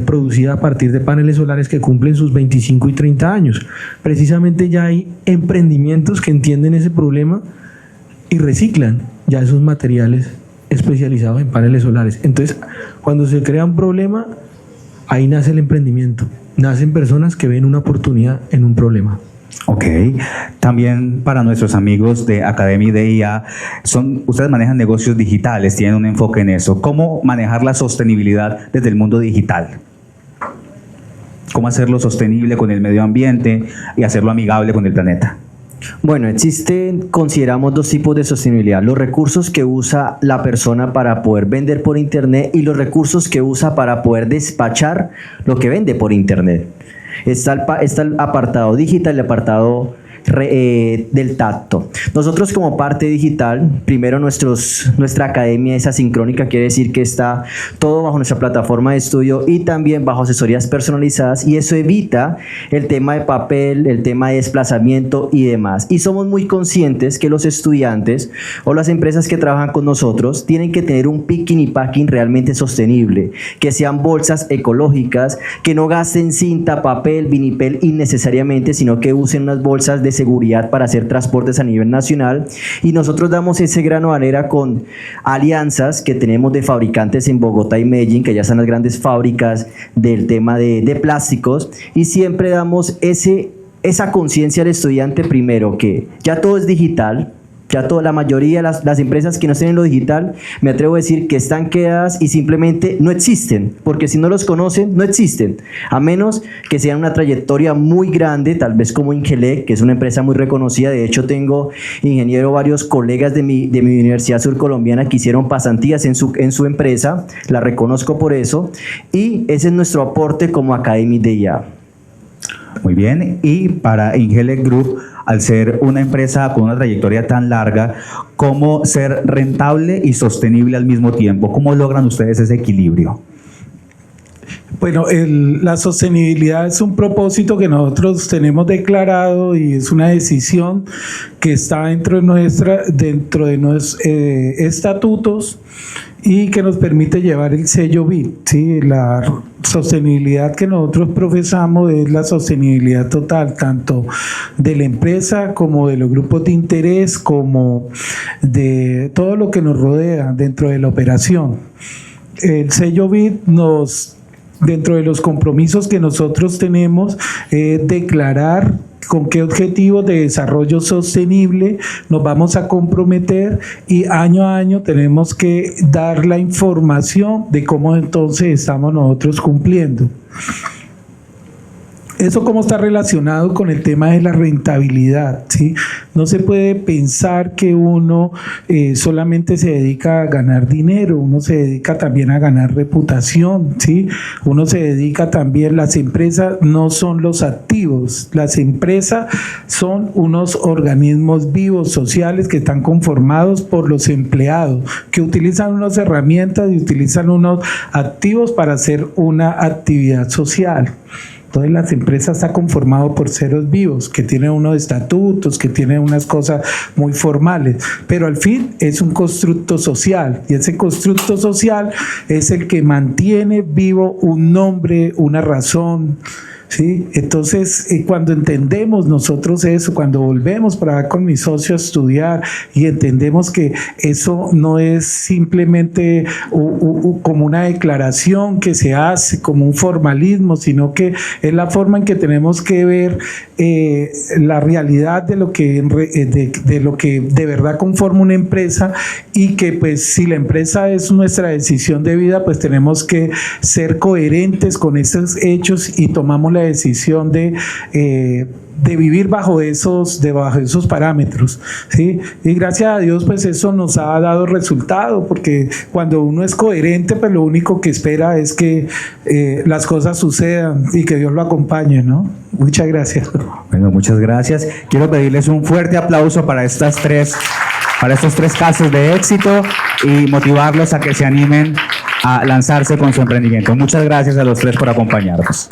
producida a partir de paneles solares que cumplen sus 25 y 30 años. Precisamente ya hay emprendimientos que entienden ese problema y reciclan ya esos materiales especializados en paneles solares. Entonces, cuando se crea un problema, ahí nace el emprendimiento. Nacen personas que ven una oportunidad en un problema. Ok, también para nuestros amigos de Academy de IA, ustedes manejan negocios digitales, tienen un enfoque en eso. ¿Cómo manejar la sostenibilidad desde el mundo digital? ¿Cómo hacerlo sostenible con el medio ambiente y hacerlo amigable con el planeta? Bueno, consideramos dos tipos de sostenibilidad: los recursos que usa la persona para poder vender por internet y los recursos que usa para poder despachar lo que vende por internet. Está el apartado digital y el apartado del tacto. Nosotros como parte digital, primero nuestra academia es asincrónica, quiere decir que está todo bajo nuestra plataforma de estudio y también bajo asesorías personalizadas, y eso evita el tema de papel, el tema de desplazamiento y demás. Y somos muy conscientes que los estudiantes o las empresas que trabajan con nosotros tienen que tener un picking y packing realmente sostenible, que sean bolsas ecológicas, que no gasten cinta, papel, vinipel innecesariamente, sino que usen unas bolsas de seguridad para hacer transportes a nivel nacional. Y nosotros damos ese grano de arena con alianzas que tenemos de fabricantes en Bogotá y Medellín, que ya están las grandes fábricas del tema de plásticos, y siempre damos esa conciencia al estudiante, primero, que ya todo es digital. Ya la mayoría de las empresas que no tienen lo digital, me atrevo a decir que están quedadas y simplemente no existen, porque si no los conocen, no existen, a menos que sean una trayectoria muy grande, tal vez como Ingelec, que es una empresa muy reconocida. De hecho, tengo varios colegas de mi Universidad Surcolombiana que hicieron pasantías en su empresa, la reconozco por eso, y ese es nuestro aporte como Academy de IA. Muy bien, y para Ingelec Group, al ser una empresa con una trayectoria tan larga, ¿cómo ser rentable y sostenible al mismo tiempo? ¿Cómo logran ustedes ese equilibrio? Bueno, la sostenibilidad es un propósito que nosotros tenemos declarado y es una decisión que está dentro de nuestros estatutos y que nos permite llevar el sello BIT, ¿sí? La sostenibilidad que nosotros profesamos es la sostenibilidad total, tanto de la empresa como de los grupos de interés, como de todo lo que nos rodea dentro de la operación. El sello BIT dentro de los compromisos que nosotros tenemos, declarar con qué objetivos de desarrollo sostenible nos vamos a comprometer, y año a año tenemos que dar la información de cómo entonces estamos nosotros cumpliendo. Eso cómo está relacionado con el tema de la rentabilidad, ¿sí? No se puede pensar que uno solamente se dedica a ganar dinero, uno se dedica también a ganar reputación, ¿sí? Uno se dedica también, las empresas no son los activos, las empresas son unos organismos vivos, sociales, que están conformados por los empleados, que utilizan unas herramientas y utilizan unos activos para hacer una actividad social. Entonces las empresas están conformadas por seres vivos, que tienen unos estatutos, que tienen unas cosas muy formales, pero al fin es un constructo social, y ese constructo social es el que mantiene vivo un nombre, una razón. ¿Sí? Entonces, cuando entendemos nosotros eso, cuando volvemos para con mi socio a estudiar y entendemos que eso no es simplemente como una declaración que se hace, como un formalismo, sino que es la forma en que tenemos que ver la realidad de lo que de verdad conforma una empresa, y que pues si la empresa es nuestra decisión de vida, pues tenemos que ser coherentes con esos hechos y tomamos la decisión de vivir bajo esos parámetros, ¿sí? Y gracias a Dios pues eso nos ha dado resultado, porque cuando uno es coherente pues lo único que espera es que las cosas sucedan y que Dios lo acompañe, ¿no? Muchas gracias. Bueno, muchas gracias. Quiero pedirles un fuerte aplauso para estos tres casos de éxito y motivarlos a que se animen a lanzarse con su emprendimiento. Muchas gracias a los tres por acompañarnos.